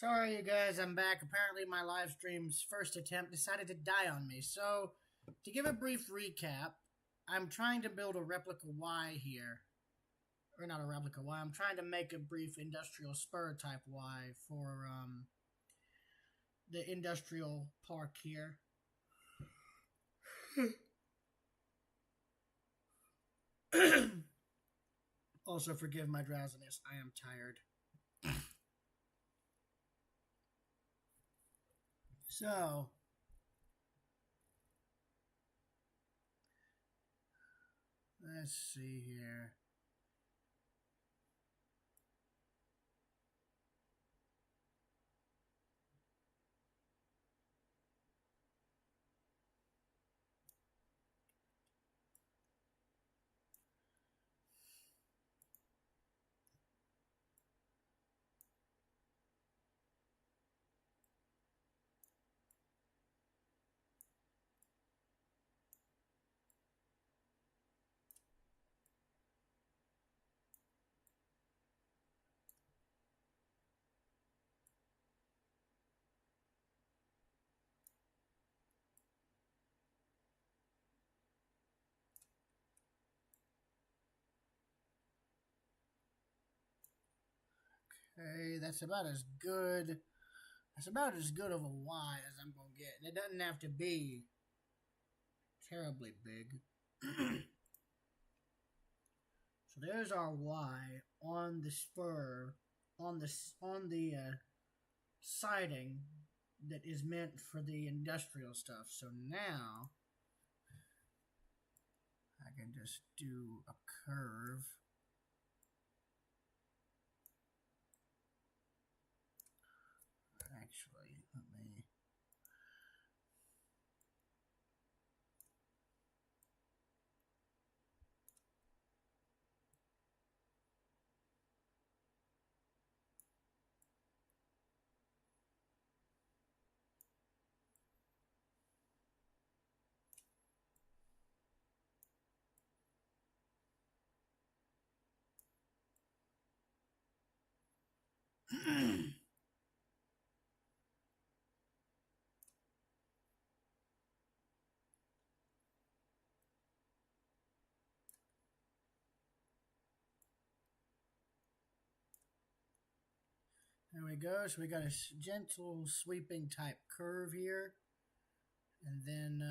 Sorry, you guys, I'm back. Apparently, my live stream's first attempt decided to die on me. So, to give a brief recap, I'm trying to build a replica Y here. Or not a replica Y, I'm trying to make a brief industrial spur type Y for the industrial park here. Also, forgive my drowsiness, I am tired. So, let's see here. Okay, that's about as good. That's about as good of a Y as I'm gonna get. And it doesn't have to be terribly big. So there's our Y on the spur, on the siding that is meant for the industrial stuff. So now I can just do a curve. Actually, let me. There we go. So we got a gentle sweeping type curve here. And then,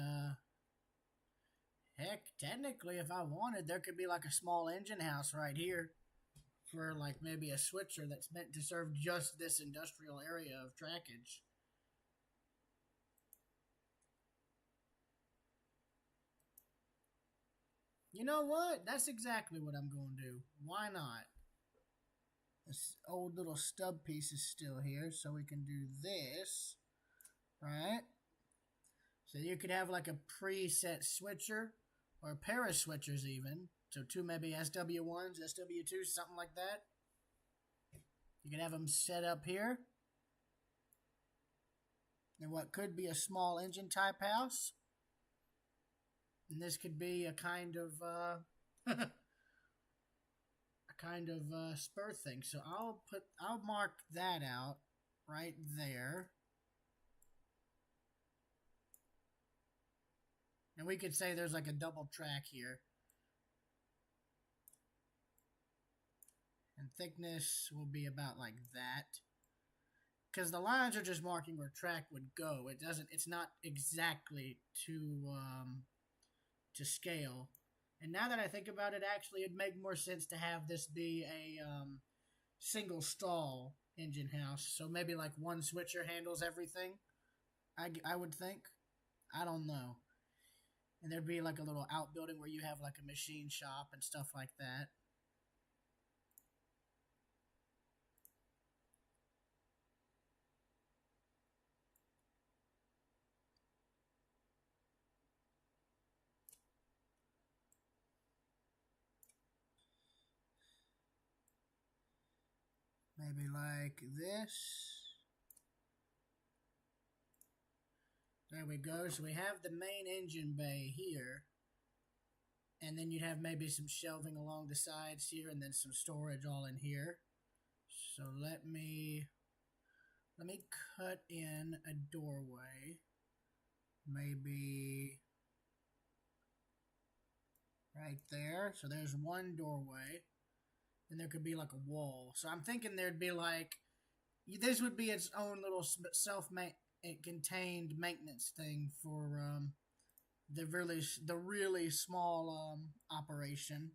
heck, technically, if I wanted, there could be like a small engine house right here for like maybe a switcher that's meant to serve just this industrial area of trackage. You know what? That's exactly what I'm going to do. Why not? This old little stub piece is still here, so we can do this, right? So you could have like a preset switcher, or a pair of switchers even. So two maybe SW1s, SW2s, something like that. You can have them set up here. In what could be a small engine type house. And this could be a kind of spur thing. So I'll mark that out right there. And we could say there's like a double track here. And thickness will be about like that. Because the lines are just marking where track would go. It's not exactly to scale. And now that I think about it, actually, it'd make more sense to have this be a single stall engine house. So maybe like one switcher handles everything. I would think. I don't know. And there'd be like a little outbuilding where you have like a machine shop and stuff like that. Maybe like this. There we go. So we have the main engine bay here. And then you'd have maybe some shelving along the sides here and then some storage all in here. So let me let me cut in a doorway. Maybe right there. So there's one doorway. And there could be like a wall. So I'm thinking there'd be like, this would be its own little self-contained maintenance thing for the really small operation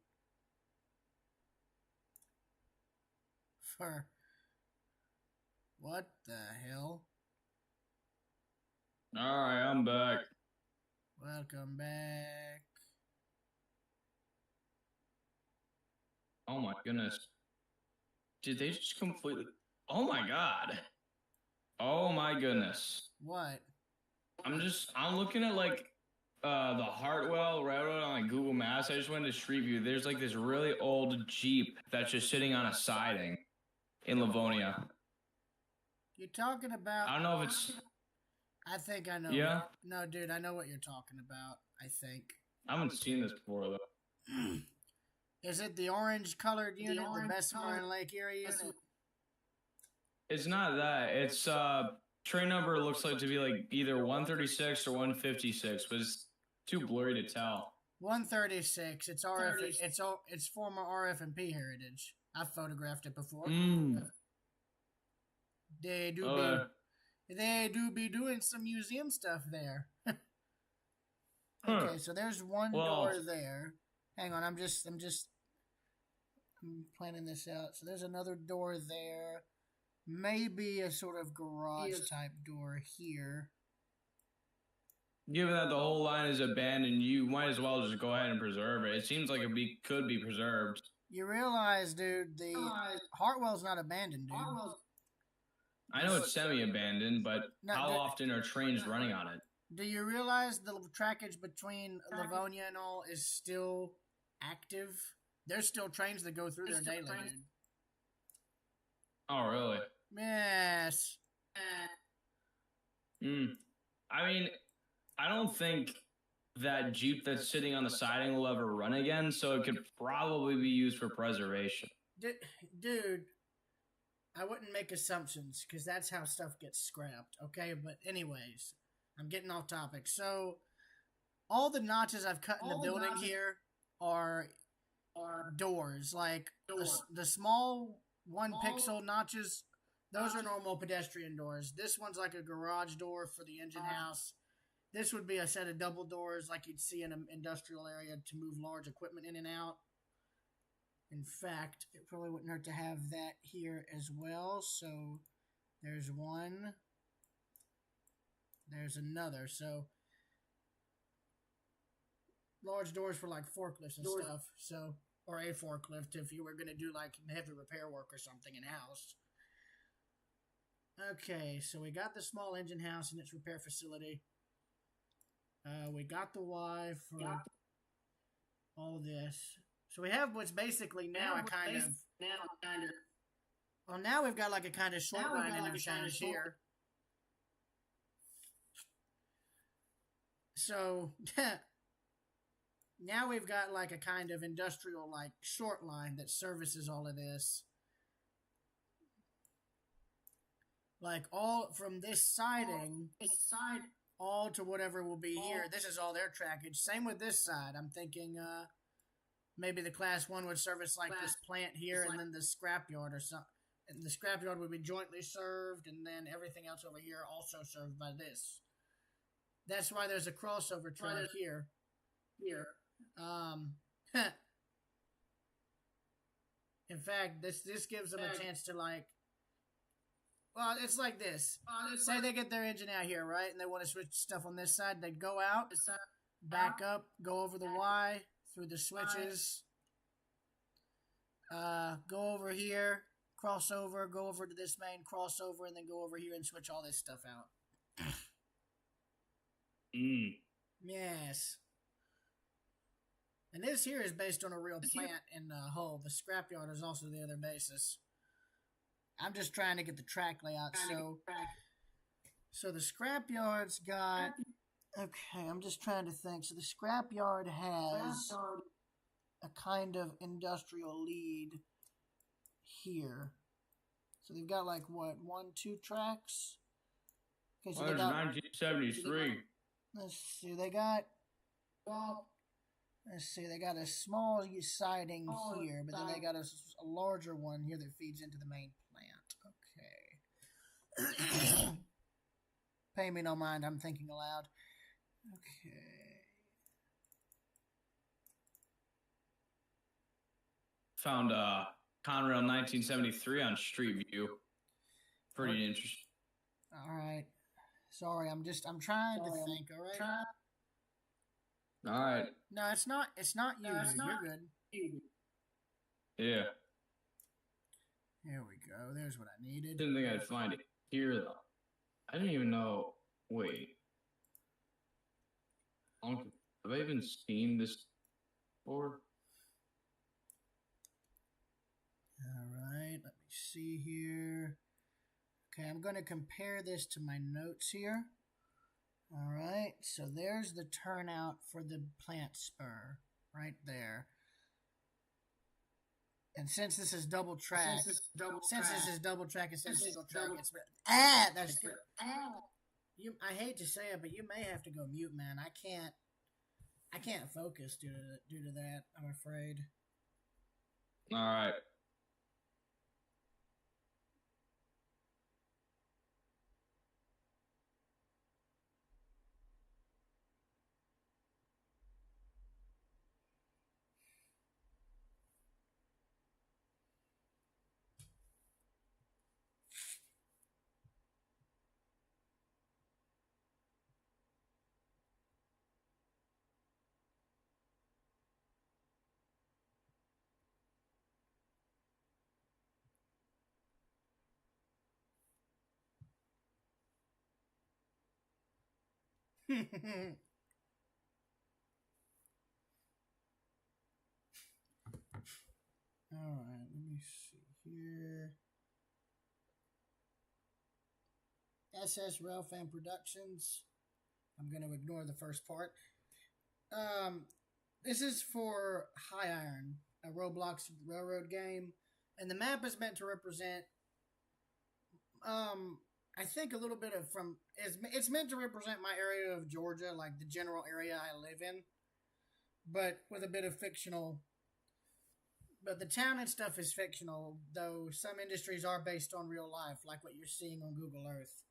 for what the hell? Alright, I'm back. Welcome back. Oh my goodness. Did they just completely... Oh my god. Oh my goodness. What? I'm looking at like the Hartwell Railroad on like Google Maps. I just went to Street View. There's like this really old Jeep that's just sitting on a siding in Livonia. You're talking about... I don't know if it's... I think I know. Yeah? No, dude, I know what you're talking about, I think. I haven't seen this before, though. Is it the orange colored unit, the Bessemer and Lake Erie unit? It's not that. It's, train number looks like to be like either 136 or 156, but it's too blurry to tell. 136. It's RF. It's former RF&P heritage. I've photographed it before. They do be doing some museum stuff there. Okay, so there's one door there. Hang on, I'm planning this out. So there's another door there. Maybe a sort of garage type door here. Given that the whole line is abandoned, you might as well just go ahead and preserve it. It seems like could be preserved. You realize, dude, the Hartwell's not abandoned, dude. I know it's semi-abandoned, but how often are trains running on it? Do you realize the trackage between Livonia and all is still active? There's still trains that go through there daily, dude. Oh, really? Yes. I mean, I don't think that Jeep that's sitting on the siding will ever run again, so it could probably be used for preservation. Dude, I wouldn't make assumptions, because that's how stuff gets scrapped, okay? But anyways, I'm getting off topic. So, all the notches I've cut in the building here are doors. Like, the small 1 pixel notches, those are normal pedestrian doors. This one's like a garage door for the engine house. This would be a set of double doors like you'd see in an industrial area to move large equipment in and out. In fact, it probably wouldn't hurt to have that here as well. So there's one. There's another. So large doors for like forklifts and stuff. So, or a forklift if you were going to do like heavy repair work or something in house. Okay, so we got the small engine house and its repair facility. We got the Y for all this. So we have what's basically now a kind of... Well, now we've got like a kind of short line interchange here. So, now we've got like a kind of industrial like short line that services all of this. Like all from this siding, all to whatever will be here. This is all their trackage. Same with this side. I'm thinking maybe the class 1 would service like this plant here and then the scrapyard or something. And the scrapyard would be jointly served and then everything else over here also served by this. That's why there's a crossover track here. In fact, this gives them a chance to like... Well, it's like this. Say they get their engine out here, right? And they want to switch stuff on this side. They'd go out, back up, go over the Y, through the switches, go over here, cross over, go over to this main, cross over, and then go over here and switch all this stuff out. Yes. And this here is based on a real plant in Hull. The scrapyard is also the other basis. I'm just trying to get the track layout. So the scrapyard's got... Okay, I'm just trying to think. So the scrapyard has a kind of industrial lead here. So they've got like what, 1, 2 tracks? Okay, so Oh, they there's got. 1973. Let's see, they got. Let's see, they got a small siding here, but then they got a larger one here that feeds into the main plant. Okay. Pay me no mind, I'm thinking aloud. Okay. Found Conrail 1973 on Street View. Pretty interesting. All right. Sorry, I'm trying to think. All right. All right. No, it's not. It's not you. You're good. Yeah. Here we go. There's what I needed. Didn't think I'd find it here though. I didn't even know. Wait. Have I even seen this before? All right. Let me see here. Okay, I'm going to compare this to my notes here. All right. So there's the turnout for the plant spur right there. And since this is double track, it's single track, it's that's good. I hate to say it, but you may have to go mute, man. I can't focus due to that, I'm afraid. All right. All right, let me see here. SS Railfan Productions. I'm going to ignore the first part. This is for High Iron, a Roblox railroad game, and the map is meant to represent. I think a little bit of it's meant to represent my area of Georgia, like the general area I live in, but with a bit of fictional. But the town and stuff is fictional, though some industries are based on real life, like what you're seeing on Google Earth.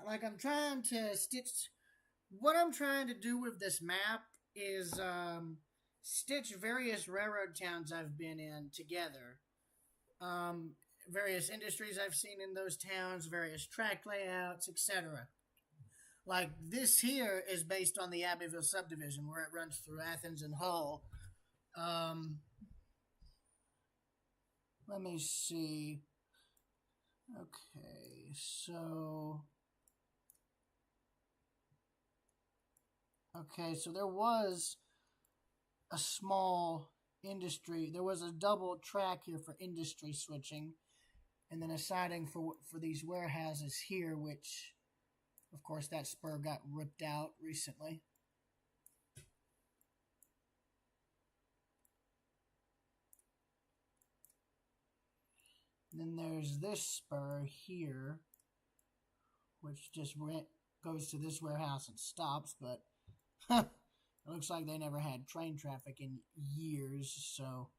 Like I'm trying to stitch. What I'm trying to do with this map is stitch various railroad towns I've been in together. Various industries I've seen in those towns, various track layouts, etc. Like this here is based on the Abbeville subdivision where it runs through Athens and Hull. Let me see. Okay, so there was a small industry. There was a double track here for industry switching, and then a siding for these warehouses here, which, of course, that spur got ripped out recently. And then there's this spur here, which just goes to this warehouse and stops, but it looks like they never had train traffic in years, so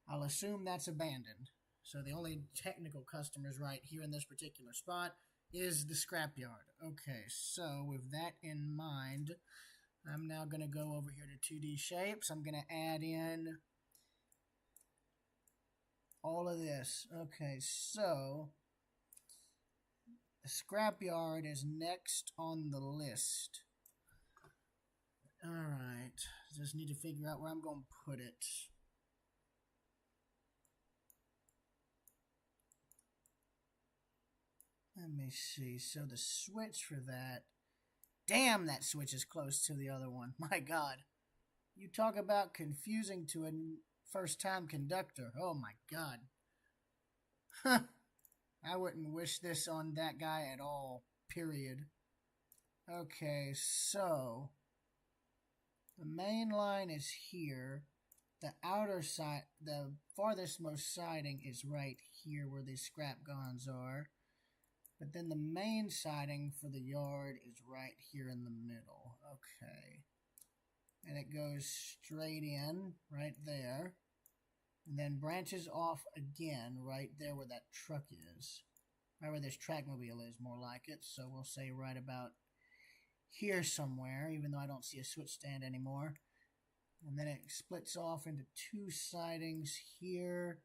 I'll assume that's abandoned. So the only technical customers right here in this particular spot is the scrapyard. Okay, so with that in mind, I'm now going to go over here to 2D shapes. I'm going to add in all of this. Okay, so the scrapyard is next on the list. Alright, just need to figure out where I'm going to put it. Let me see. So the switch for that. Damn, that switch is close to the other one. My God. You talk about confusing to First time conductor. Oh my god. I wouldn't wish this on that guy at all. Period. Okay, so the main line is here. The outer side, the farthest most siding is right here where the scrap guns are. But then the main siding for the yard is right here in the middle. Okay. And it goes straight in right there. And then branches off again right there where that truck is. Right where this trackmobile is, more like it. So we'll say right about here somewhere, even though I don't see a switch stand anymore. And then it splits off into two sidings here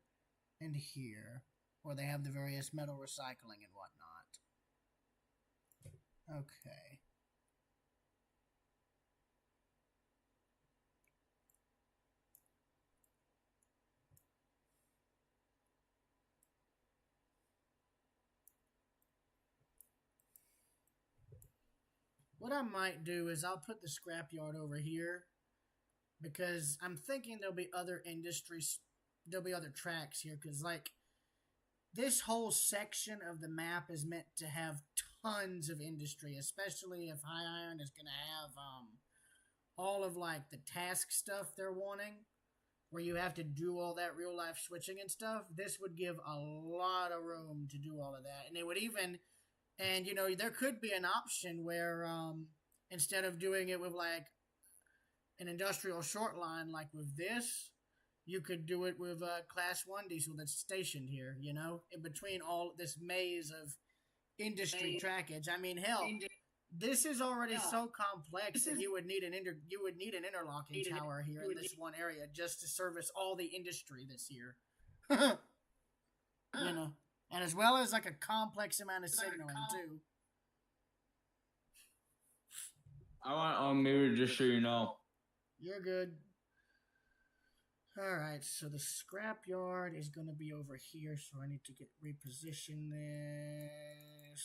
and here, where they have the various metal recycling and whatnot. Okay. What I might do is I'll put the scrapyard over here, because I'm thinking there'll be other industries, there'll be other tracks here, because like this whole section of the map is meant to have tons of industry, especially if High Iron is going to have all of like the task stuff they're wanting, where you have to do all that real life switching and stuff. This would give a lot of room to do all of that, and it would even, and you know, there could be an option where instead of doing it with like an industrial short line like with this, you could do it with a class 1 diesel that's stationed here, you know, in between all this maze of industry trackage. I mean, hell, this is already so complex that you would need an interlocking tower here in this one area just to service all the industry this year. You know, and as well as like a complex amount of signaling too. I want on mirror just so you know. You're good. Alright, so the scrapyard is going to be over here, so I need to reposition this.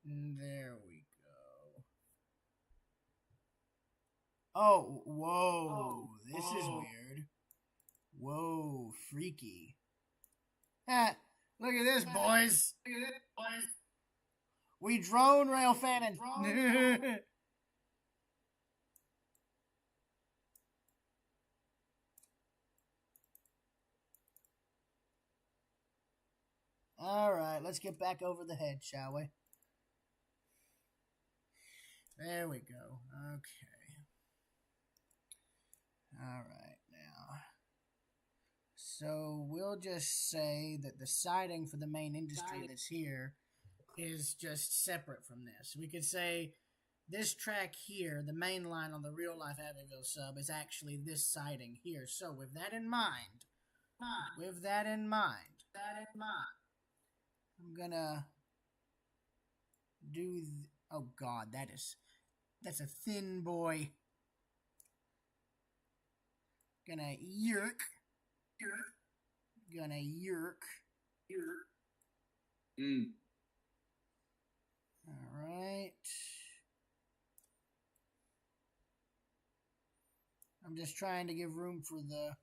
There we go. Oh, whoa. This is weird. Whoa, freaky. Ah, look at this, boys. We drone rail fanning. Alright, let's get back over the head, shall we? There we go. Okay. Alright, now. So we'll just say that the siding for the main industry that's here is just separate from this. We could say this track here, the main line on the real life Abbeville sub, is actually this siding here. So with that in mind, I'm gonna do. Oh God, that's a thin boy. Gonna yerk. Gonna yerk. All right. I'm just trying to give room for the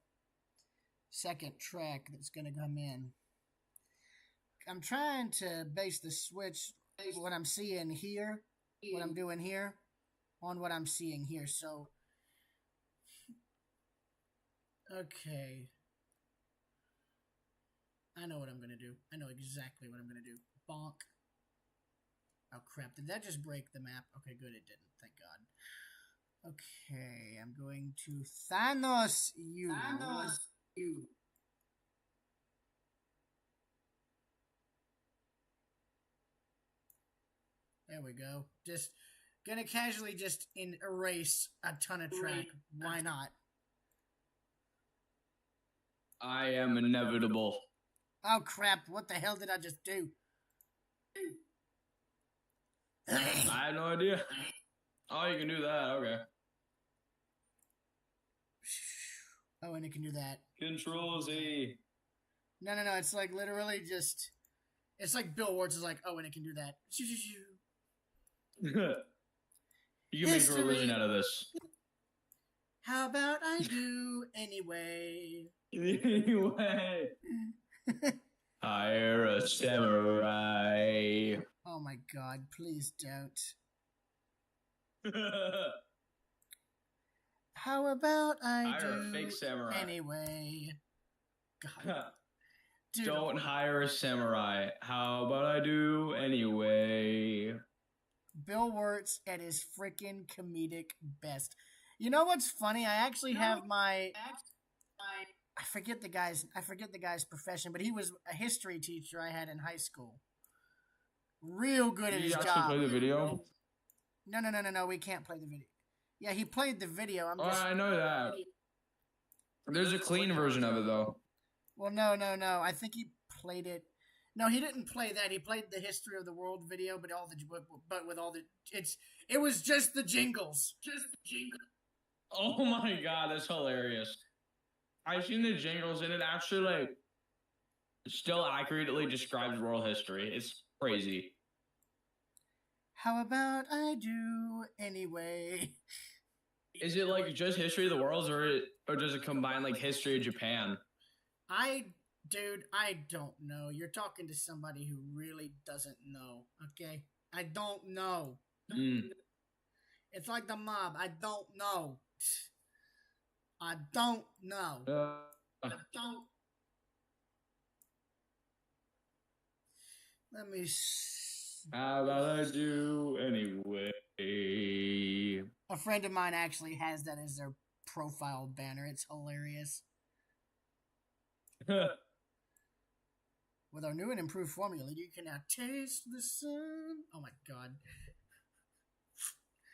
second track that's gonna come in. I'm trying to base the switch, what I'm seeing here, what I'm doing here, on what I'm seeing here. So, okay. I know what I'm going to do. I know exactly what I'm going to do. Bonk. Oh, crap. Did that just break the map? Okay, good. It didn't. Thank God. Okay. I'm going to Thanos you. There we go. Just gonna casually just erase a ton of track. Why not? I am inevitable. Oh crap, what the hell did I just do? I have no idea. Oh, you can do that. Okay. Oh, and it can do that. Control Z. No. It's like literally just. It's like Bill Ward's is like, oh, and it can do that. You can make a religion out of this. How about I do anyway? Anyway, hire a samurai. Oh my god, please don't. How about I Hire a do fake samurai. anyway? God. Dude, Don't hire a samurai. How about I do anyway? Bill Wirtz at his freaking comedic best. You know what's funny? I actually have my I forget the guy's profession, but he was a history teacher I had in high school. Real good at Did his you actually job. play the video? No, we can't play the video. Yeah, he played the video. I know that. There's a clean version of it though. Well, no. I think he played it. No, he didn't play that. He played the history of the world video, but with all the it was just the jingles. Oh my god, that's hilarious. I've seen the jingles and it actually like still accurately describes world history. It's crazy. How about I do anyway? Is it like just history of the world, or does it combine like history of Japan? Dude, I don't know. You're talking to somebody who really doesn't know, okay? I don't know. It's like the mob. I don't know. I don't know. I don't. Let me How about I do anyway? A friend of mine actually has that as their profile banner. It's hilarious. With our new and improved formula, you can now taste the sun. Oh my god.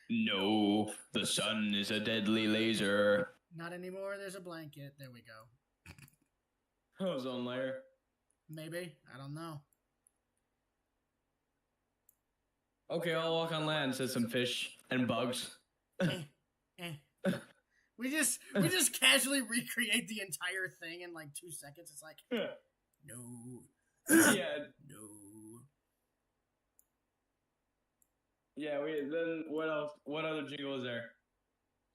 No, the sun is a deadly laser. Not anymore. There's a blanket. There we go. Ozone layer. Maybe. I don't know. Okay, I'll walk on land, said some fish and bugs. We just casually recreate the entire thing in like 2 seconds. It's like, no. Yeah. No. Yeah, then what else? What other jingle is there?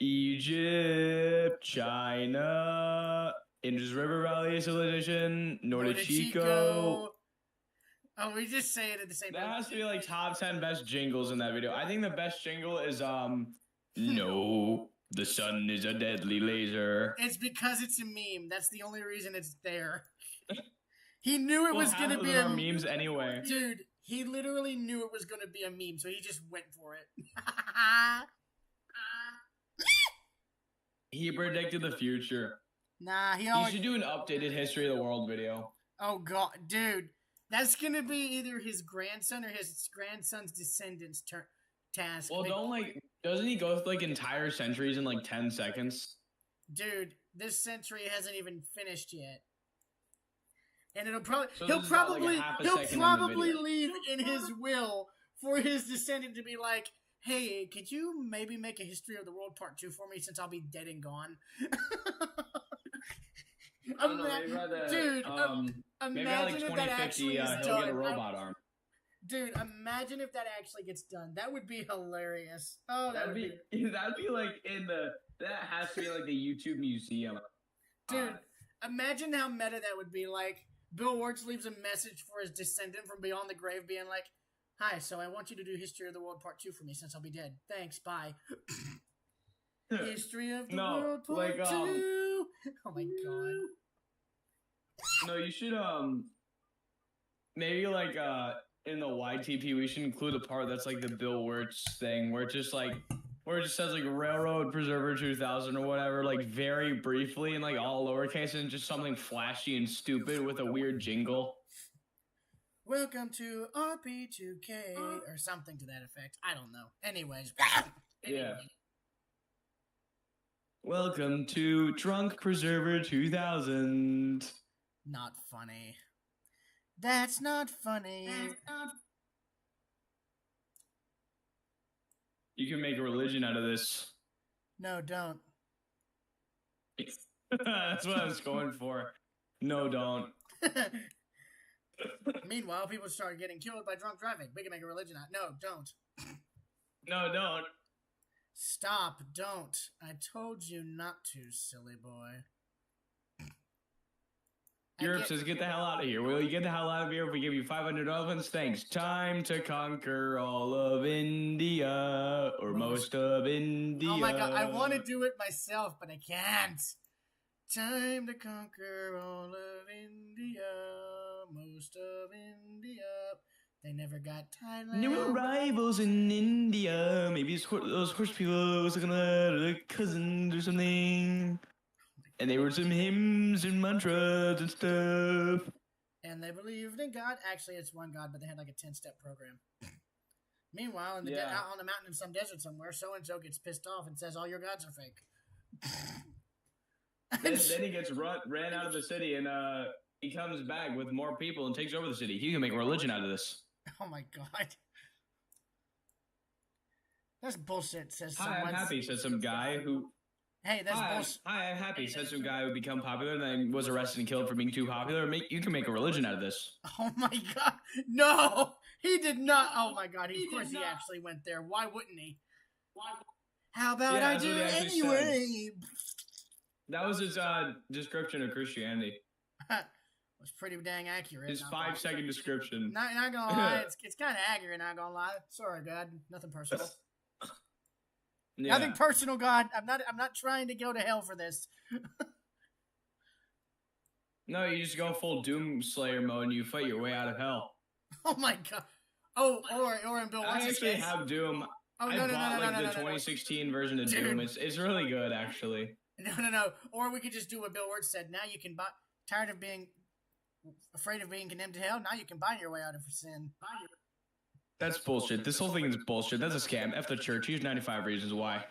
Egypt, China, Indus River Valley Civilization, Nordichico. Oh, we just say it at the same time. That has to be like top 10 best jingles in that video. I think the best jingle is no, the sun is a deadly laser. It's because it's a meme. That's the only reason it's there. He knew it was gonna be a memes anyway. Dude, he literally knew it was gonna be a meme, so he just went for it. He predicted the future. Nah, he should do an updated history of the world video. Oh god, dude. That's gonna be either his grandson or his grandson's descendants' task. Well, doesn't he go through like entire centuries in like 10 seconds? Dude, this century hasn't even finished yet. And it'll probably So he'll probably leave leave in his will for his descendant to be like, hey, could you maybe make a history of the world part 2 for me since I'll be dead and gone? Dude, imagine if that actually is done. Get a robot arm. Dude, imagine if that actually gets done. That would be hilarious. Oh, that'd be like that has to be like the YouTube museum. Dude, imagine how meta that would be. Like, Bill Wirtz leaves a message for his descendant from beyond the grave being like, hi, so I want you to do History of the World Part 2 for me since I'll be dead. Thanks, bye. History of the World Part 2. Oh my god. No, you should maybe like in the YTP we should include a part that's like the Bill Wirtz thing where it just says like Railroad Preserver 2000 or whatever, like very briefly and like all lowercase and just something flashy and stupid with a weird jingle. Welcome to RP2K or something to that effect. I don't know. Anyways. Yeah. Welcome to Drunk Preserver 2000. Not funny. That's not funny. You can make a religion out of this. No, don't. That's what I was going for. No, don't. Meanwhile, people start getting killed by drunk driving. We can make a religion out. No, don't. No, don't. Stop, don't. I told you not to, silly boy. Europe says, get the hell out of here. Will you get the hell out of here if we give you 500 elephants? Thanks. Time to conquer all of India, or most of India. Oh my god, I want to do it myself, but I can't. Time to conquer all of India, most of India. They never got Thailand. New arrivals in India. Maybe those horse people was gonna their cousins or something. And they were some hymns and mantras and stuff. And they believed in God. Actually, it's one God, but they had like a 10-step program. Meanwhile, out on the mountain in some desert somewhere, so-and-so gets pissed off and says all your gods are fake. then he gets ran out of the city, and he comes back with more people and takes over the city. He can make a religion out of this. Oh my god. That's bullshit, says someone. Hi, I'm happy, says some guy who... Hey, that's bullshit. Hi, I'm happy, says some guy who become popular and then was arrested and killed for being too popular. You can make a religion out of this. Oh my god. No! He did not. Oh my god. Of course he actually went there. Why wouldn't he? How about I do it anyway? That was his description of Christianity. Was pretty dang accurate. His 5-second description. Not gonna lie, it's kind of accurate. Not gonna lie. Sorry, God. Nothing personal. Yeah. Nothing personal, God. I'm not trying to go to hell for this. No, you just go full Doom Slayer mode and you fight your way out of hell. Oh my god. Oh, or in Bill. I actually have Doom. Oh I bought the 2016 version of Doom. It's really good, actually. No. Or we could just do what Bill Ward said. Now you can buy. Tired of being afraid of being condemned to hell? Now you can buy your way out of sin. That's bullshit. This whole thing is bullshit. That's a scam. F the church. Here's 95 reasons why.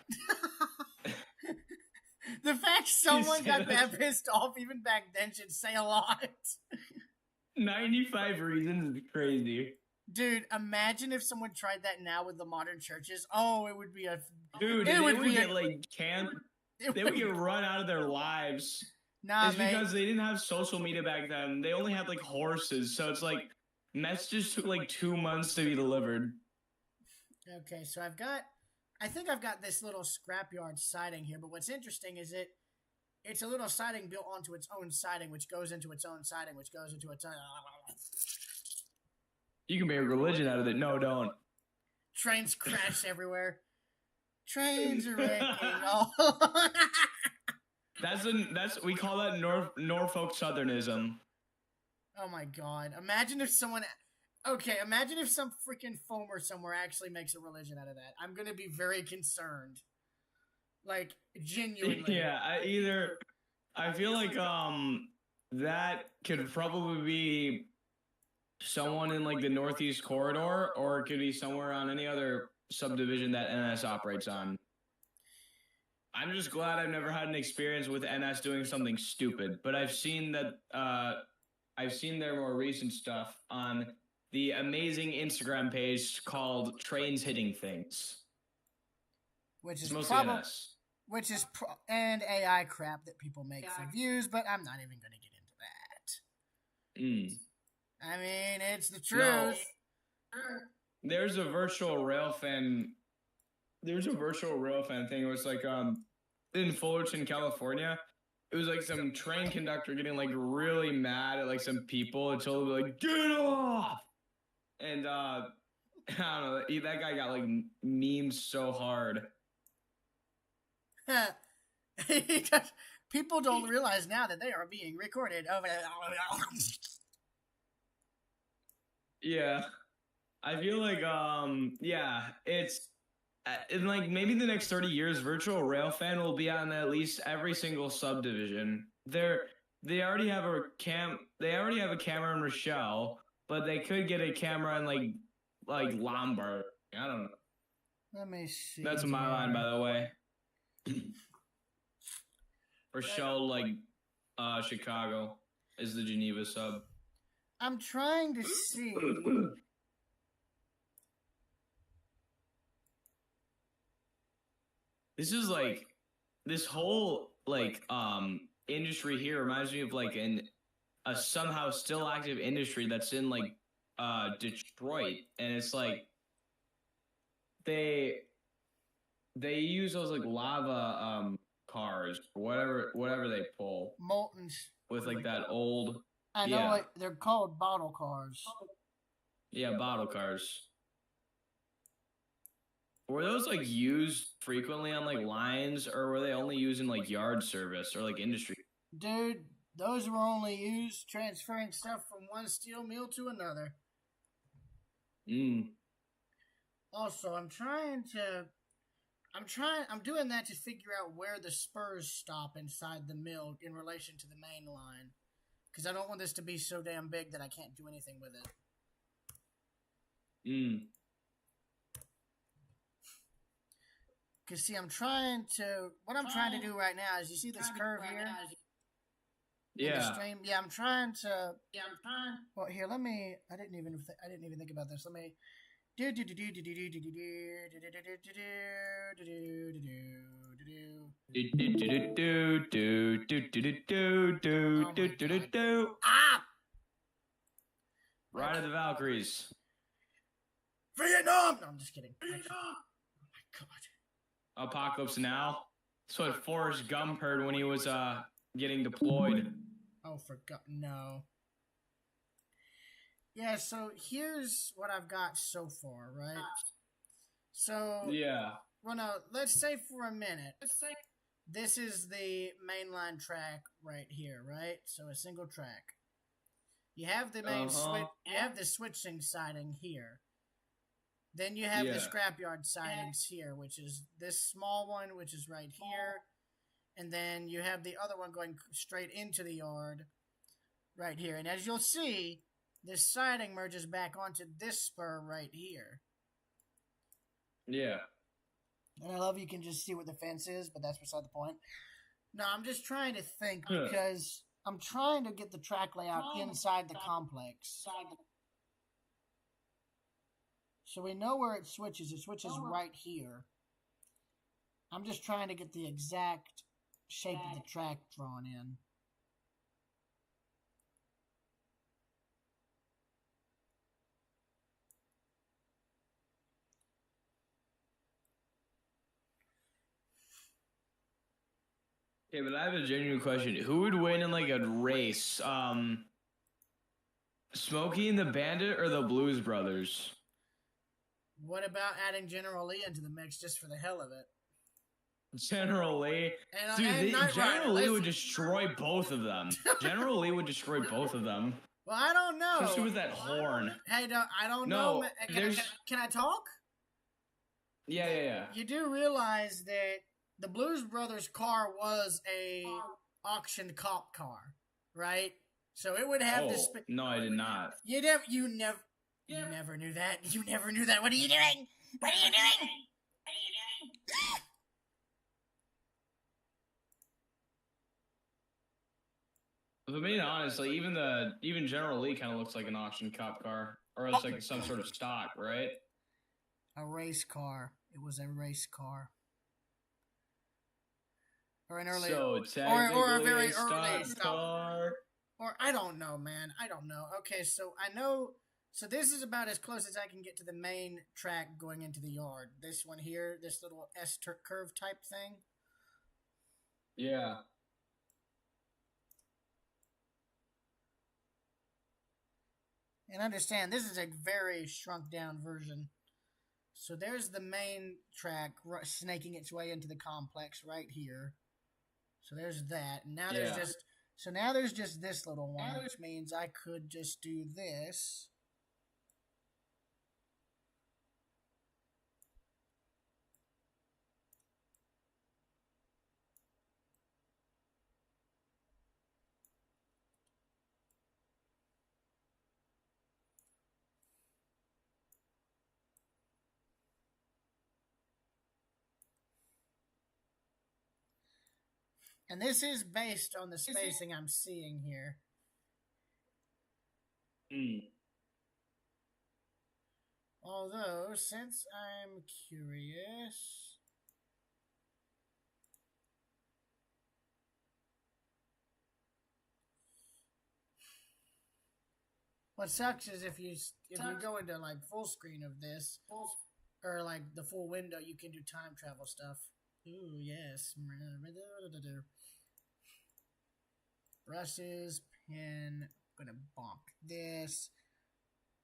The fact someone got that pissed off even back then should say a lot. 95 reasons is crazy. Dude, imagine if someone tried that now with the modern churches. Oh, it would be a... Dude, they would get, like, they would get run out of their lives. Nah, it's because they didn't have social media back then. They only had, like, horses. So it's like, messages took, like, 2 months to be delivered. Okay, so I think I've got this little scrapyard siding here, but what's interesting is it's a little siding built onto its own siding, which goes into its own siding, which goes into its own... You can make a religion out of it. No, don't. Trains crash everywhere. Trains are wrecking. Oh. We call that Norfolk Southernism. Oh my god. Imagine if some freaking foamer somewhere actually makes a religion out of that. I'm gonna be very concerned. Like, genuinely. Yeah, I feel like that could probably be someone in like the Northeast Corridor, or it could be somewhere on any other subdivision that NS operates on. I'm just glad I've never had an experience with NS doing something stupid, but I've seen that I've seen their more recent stuff on the amazing Instagram page called Trains Hitting Things. Which is mostly NS. And AI crap that people make for views, but I'm not even going to get into that. I mean, it's the truth. No. There's a virtual rail fan. There's a virtual rail fan thing. It was like in Fullerton, California. It was like some train conductor getting like really mad at like some people until they were like, "Get off!" And I don't know. That guy got like memed so hard. People don't realize now that they are being recorded. Yeah, I feel like it's in like maybe the next 30 years, virtual railfan will be on at least every single subdivision. They already have a camera in Rochelle, but they could get a camera in like Lombard. I don't know. Let me see. That's my line, by the way. Rochelle, like Chicago, is the Geneva sub. I'm trying to see. This is like this whole like industry here reminds me of like a somehow still active industry that's in like Detroit, and it's like they use those like lava cars, whatever they pull Molten. with like that old. I know, Yeah. like they're called bottle cars. Yeah, bottle cars. Were those like used frequently on like lines, or were they only used in like yard service or like industry? Dude, those were only used transferring stuff from one steel mill to another. Also, I'm doing that to figure out where the spurs stop inside the mill in relation to the main line. Because I don't want this to be so damn big that I can't do anything with it. Because, see, what I'm trying to do right now is, you see this curve here? Yeah. Yeah, I'm trying to. Well, here, I didn't even think about this. Let me. Ah! Ride of the Valkyries. Vietnam! No, I'm just kidding. Oh my god. Apocalypse Now. That's what Forrest Gump heard when he was getting deployed. Oh, no. Yeah, so here's what I've got so far, right? So yeah. Well, no. Let's say for a minute. This is the mainline track right here, right? So a single track. You have the main switch. You have the switching siding here. Then you have the scrapyard sidings here, which is this small one, which is right here. And then you have the other one going straight into the yard right here. And as you'll see, this siding merges back onto this spur right here. Yeah. And I love you can just see what the fence is, but that's beside the point. No, I'm just trying to think because I'm trying to get the track layout inside the complex. So we know where it switches. It switches right here. I'm just trying to get the exact shape of the track drawn in. Okay, but I have a genuine question. Who would win in like a race? Smokey and the Bandit or the Blues Brothers? What about adding General Lee into the mix just for the hell of it? General Lee? Dude, General Lee would destroy both of them. General Lee would destroy both of them. Well, I don't know. Especially with that horn. Hey, I don't know. Can I talk? Yeah. You do realize that the Blues Brothers car was a auctioned cop car, right? So it would have this. No, I did not. You never knew that. You never knew that. What are you doing? What are you doing? If I'm being honest, like even General Lee kind of looks like an auction cop car, or it's like some sort of stock, right? A race car. It was a race car. Or an early, or a very early car. Or I don't know, man. I don't know. Okay, so I know. So this is about as close as I can get to the main track going into the yard. This one here, this little S-curve type thing. Yeah. And understand, this is a very shrunk down version. So there's the main track snaking its way into the complex right here. So there's that. And now there's just this little one, which means I could just do this. And this is based on the spacing I'm seeing here. Although, since I'm curious... What sucks is if you go into like full screen of this, or like the full window, you can do time travel stuff. Ooh, yes. Brushes, pen. Gonna bonk this.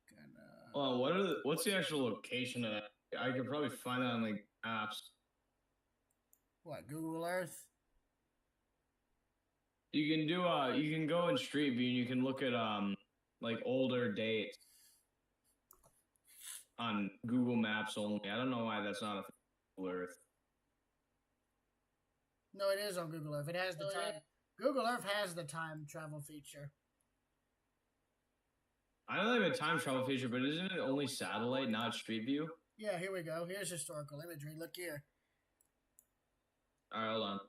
Gonna. Oh, what's the actual location of that? I could probably find that on like apps. What, Google Earth? You can do you can go in Street View and you can look at like older dates on Google Maps only. I don't know why that's not a Google Earth. No, it is on Google Earth. It has the time. Google Earth has the time travel feature. I know they have a time travel feature, but isn't it only satellite, not Street View? Yeah, here we go. Here's historical imagery. Look here. All right, hold on.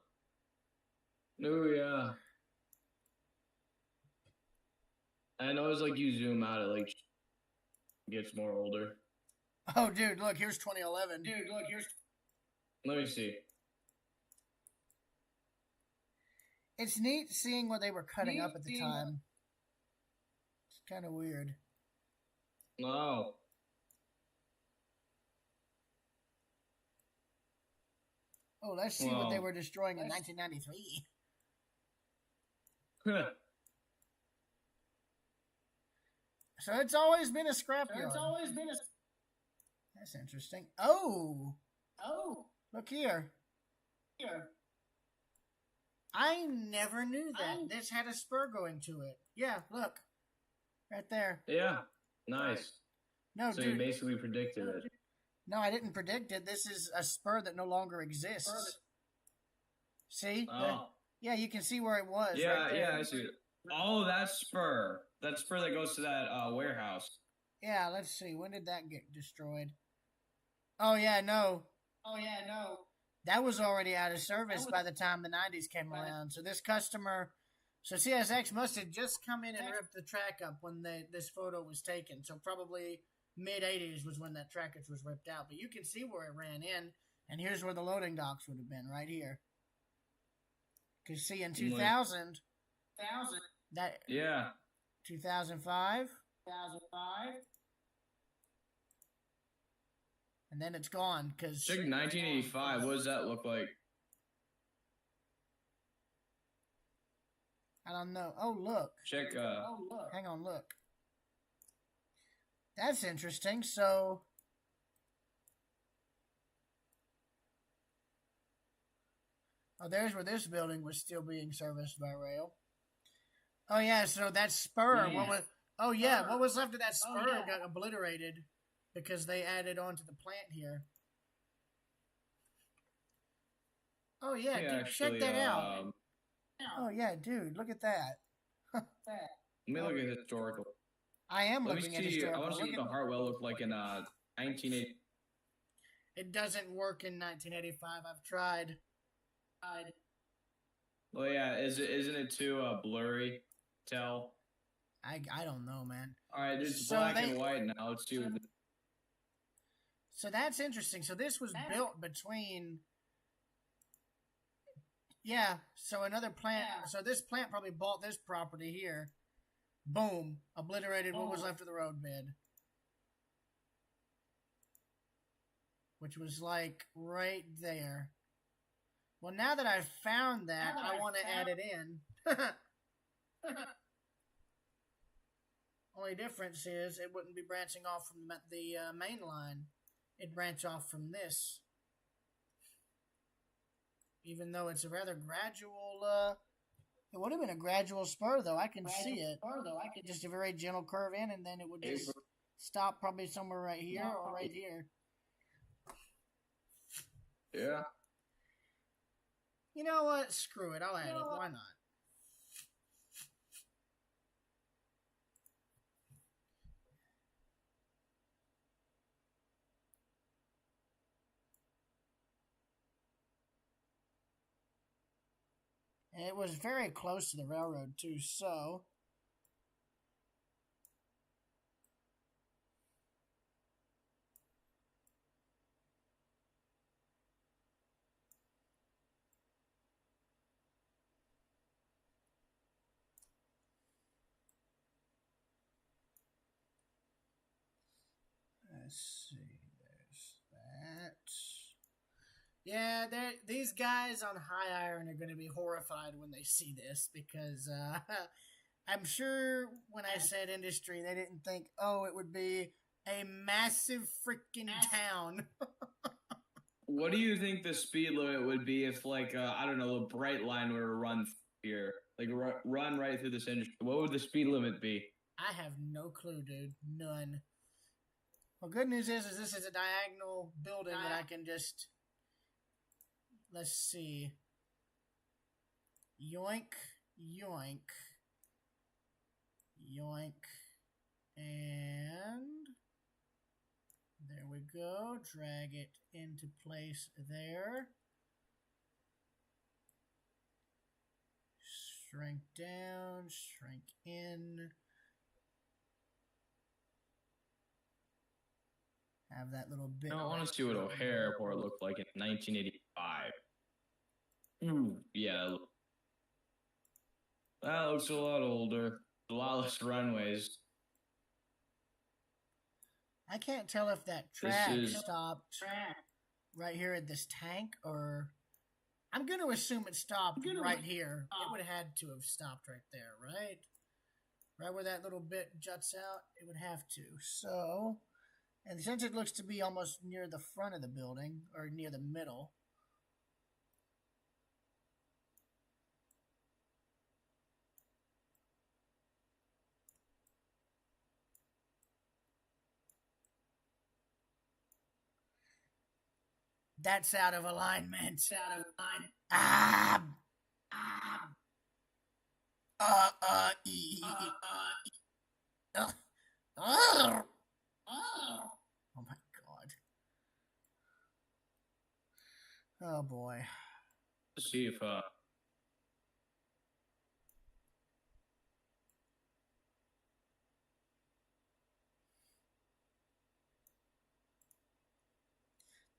Oh yeah. I know it's like you zoom out, it like gets more older. Oh, dude, look, here's 2011. Let me see. It's neat seeing what they were cutting up at the time. It's kind of weird. No. Oh, let's see what they were destroying in 1993. So it's always been a scrapyard. That's interesting. Oh, look here. I never knew that. This had a spur going to it. Yeah, look. Right there. Yeah. Nice. No, so dude. you basically predicted it. No, I didn't predict it. This is a spur that no longer exists. See? Oh. Yeah, you can see where it was. Yeah, right there. yeah, I see. Oh, that spur. That spur that goes to that warehouse. Yeah, let's see. When did that get destroyed? Oh, yeah, no. That was already out of service by the time the 90s came around. So this customer... So CSX must have just come in and ripped the track up when this photo was taken. So probably mid-80s was when that trackage was ripped out. But you can see where it ran in. And here's where the loading docks would have been, right here. Because see, in 2000... That... Yeah. 2005. And then it's gone because... Check 1985. What does that look like? I don't know. Oh, look. Check. Hang on, look. That's interesting. So... Oh, there's where this building was still being serviced by rail. Oh, yeah, so that spur... Yeah. What was, what was left of that spur got obliterated because they added on to the plant here. Oh, yeah, dude, actually, check that out. Oh, yeah, dude, look at that. Let me look at historical. I am looking at historical. I want to see what the Hartwell looked like in 1980. It doesn't work in 1985. I've tried. Well, yeah, isn't it too blurry? Tell. I don't know, man. All right, it's black and white now. Let's do it. So that's interesting. So this was built between... Yeah, so another plant... So this plant probably bought this property here. Boom. Obliterated what was left of the road bed. Which was like right there. Well, now that I've found that, I want to add it in. Only difference is it wouldn't be branching off from the main line. It'd branch off from this. Even though it's a rather gradual... it would have been a gradual spur, though. I can see it. Just a very gentle curve in, and then it would just stop probably somewhere right here or right here. Yeah. You know what? Screw it. I'll add it. Why not? And it was very close to the railroad, too, so... Let's see, there's Yeah, these guys on High Iron are going to be horrified when they see this because I'm sure when I said industry, they didn't think, oh, it would be a massive freaking town. What do you think the speed limit would be if, like, I don't know, a bright line were to run here, like run right through this industry? What would the speed limit be? I have no clue, dude. None. Well, good news is this is a diagonal building that I can just. Let's see. Yoink, yoink, yoink, and there we go. Drag it into place there. Shrink down, shrink in. Have that little bit. I want to see what O'Hare Airport looked like in 1985. Yeah. That looks a lot older. A lot less runways. I can't tell if that track stopped right here at this tank or... I'm going to assume it stopped right here. It would have had to have stopped right there, right? Right where that little bit juts out, it would have to. So, and since it looks to be almost near the front of the building, or near the middle, that's out of alignment. It's out of alignment. Oh my god. Oh boy. Let's see if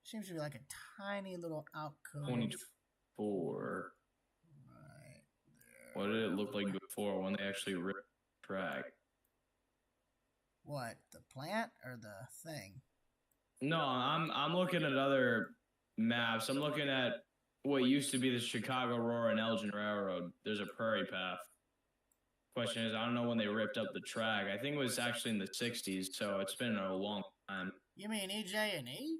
seems to be like a tiny little alcove. 24. Right there. What did it look like before when they actually ripped the track? What, the plant or the thing? No, I'm looking at other maps. I'm looking at what used to be the Chicago, Aurora, and Elgin Railroad. There's a prairie path. Question is, I don't know when they ripped up the track. I think it was actually in the 60s, so it's been a long time. You mean EJ&E?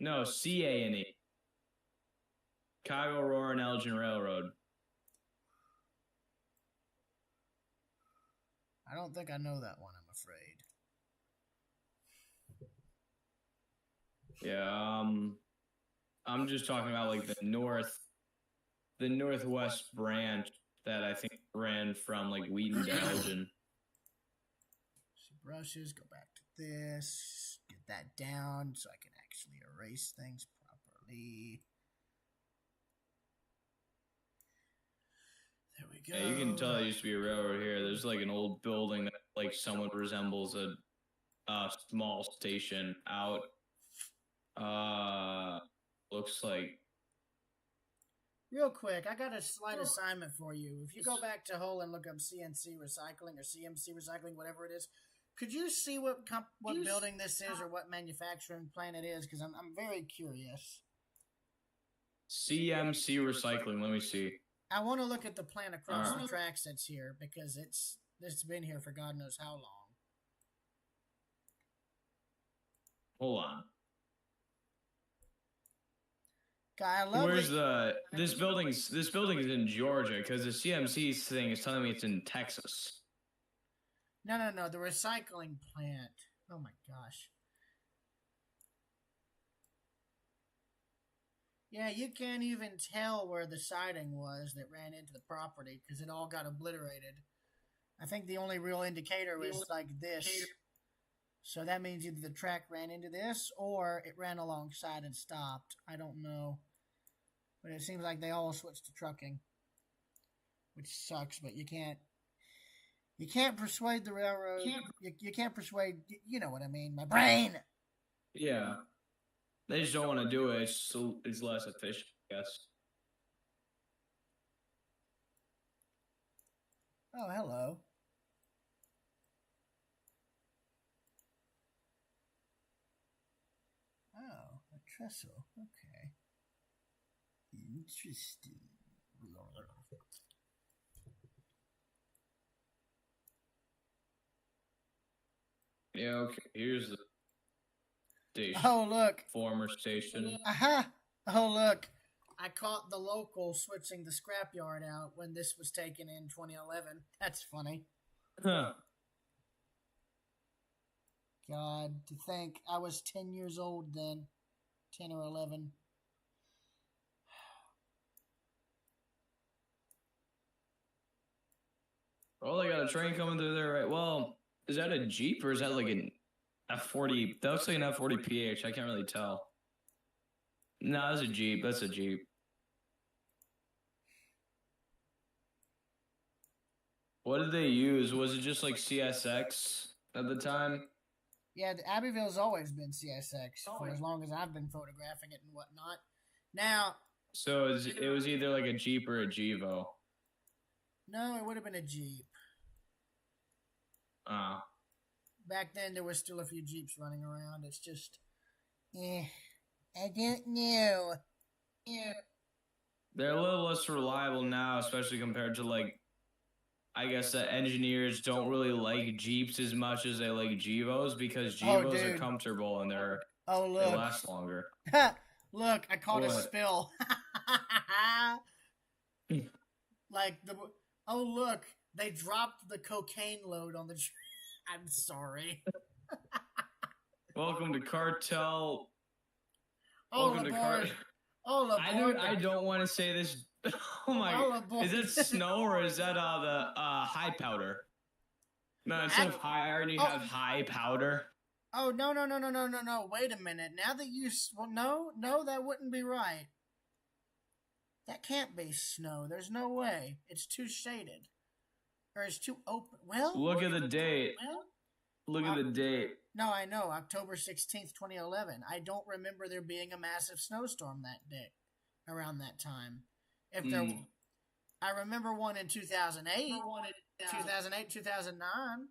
No, CA&E. Chicago, Aurora, and Elgin Railroad. I don't think I know that one, I'm afraid. Yeah, I'm just talking about like the northwest branch that I think ran from like Wheaton to Elgin. Some brushes, go back to this, get that down so I can actually erase things properly. There we go. Yeah, you can tell there used to be a railroad here. There's like an old building that like somewhat resembles a small station out. Looks like. Real quick, I got a slight assignment for you. If you go back to Hull and look up CNC Recycling or CMC Recycling, whatever it is, could you see what building this is or what manufacturing plant it is? Because I'm very curious. CMC Recycling. Let me see. I want to look at the plant across the tracks that's here because it's been here for God knows how long. Hold on. God, I love Where's this building is in Georgia because the CMC thing is telling me it's in Texas. No, the recycling plant. Oh my gosh. Yeah, you can't even tell where the siding was that ran into the property because it all got obliterated. I think the only real indicator was like this. So that means either the track ran into this or it ran alongside and stopped. I don't know. But it seems like they all switched to trucking. Which sucks, but you can't persuade the railroad. You can't persuade, you know what I mean, my brain. Yeah. They just don't want to do it. It's less efficient, I guess. Oh, hello. Oh, a trestle. Okay. Interesting. Yeah, okay. Here's the station. Oh, look. Former station. Aha! Oh, look. I caught the local switching the scrapyard out when this was taken in 2011. That's funny. Huh. God, to think I was 10 years old then. 10 or 11. Oh, they got a train coming through there, right? Well, is that a Jeep or is that like an F40? That looks like an F40 PH. I can't really tell. No, that's a Jeep. That's a Jeep. What did they use? Was it just like CSX at the time? Yeah, Abbeville's always been CSX for as long as I've been photographing it and whatnot. Now, so it was either like a Jeep or a Jevo. No, it would have been a Jeep. Back then, there was still a few Jeeps running around. It's just, I don't know. Yeah. They're a little less reliable now, especially compared to like, I guess that engineers don't really like Jeeps as much as they like Jevos because Jevos are comfortable and they last longer. Look, I caught a spill. Look, they dropped the cocaine load on the tree. I'm sorry. Welcome to Cartel. Welcome to Cartel. I don't want to say this. Oh my! Is that snow or is that the high powder? No, instead of high, I already have high powder. Oh no! Wait a minute. Now that you no, that wouldn't be right. That can't be snow. There's no way. It's too shaded. Or it's too open. Well, look at the date. Look at the date. No, I know. October 16th, 2011. I don't remember there being a massive snowstorm that day, around that time. If there, I remember one in 2008, 2009,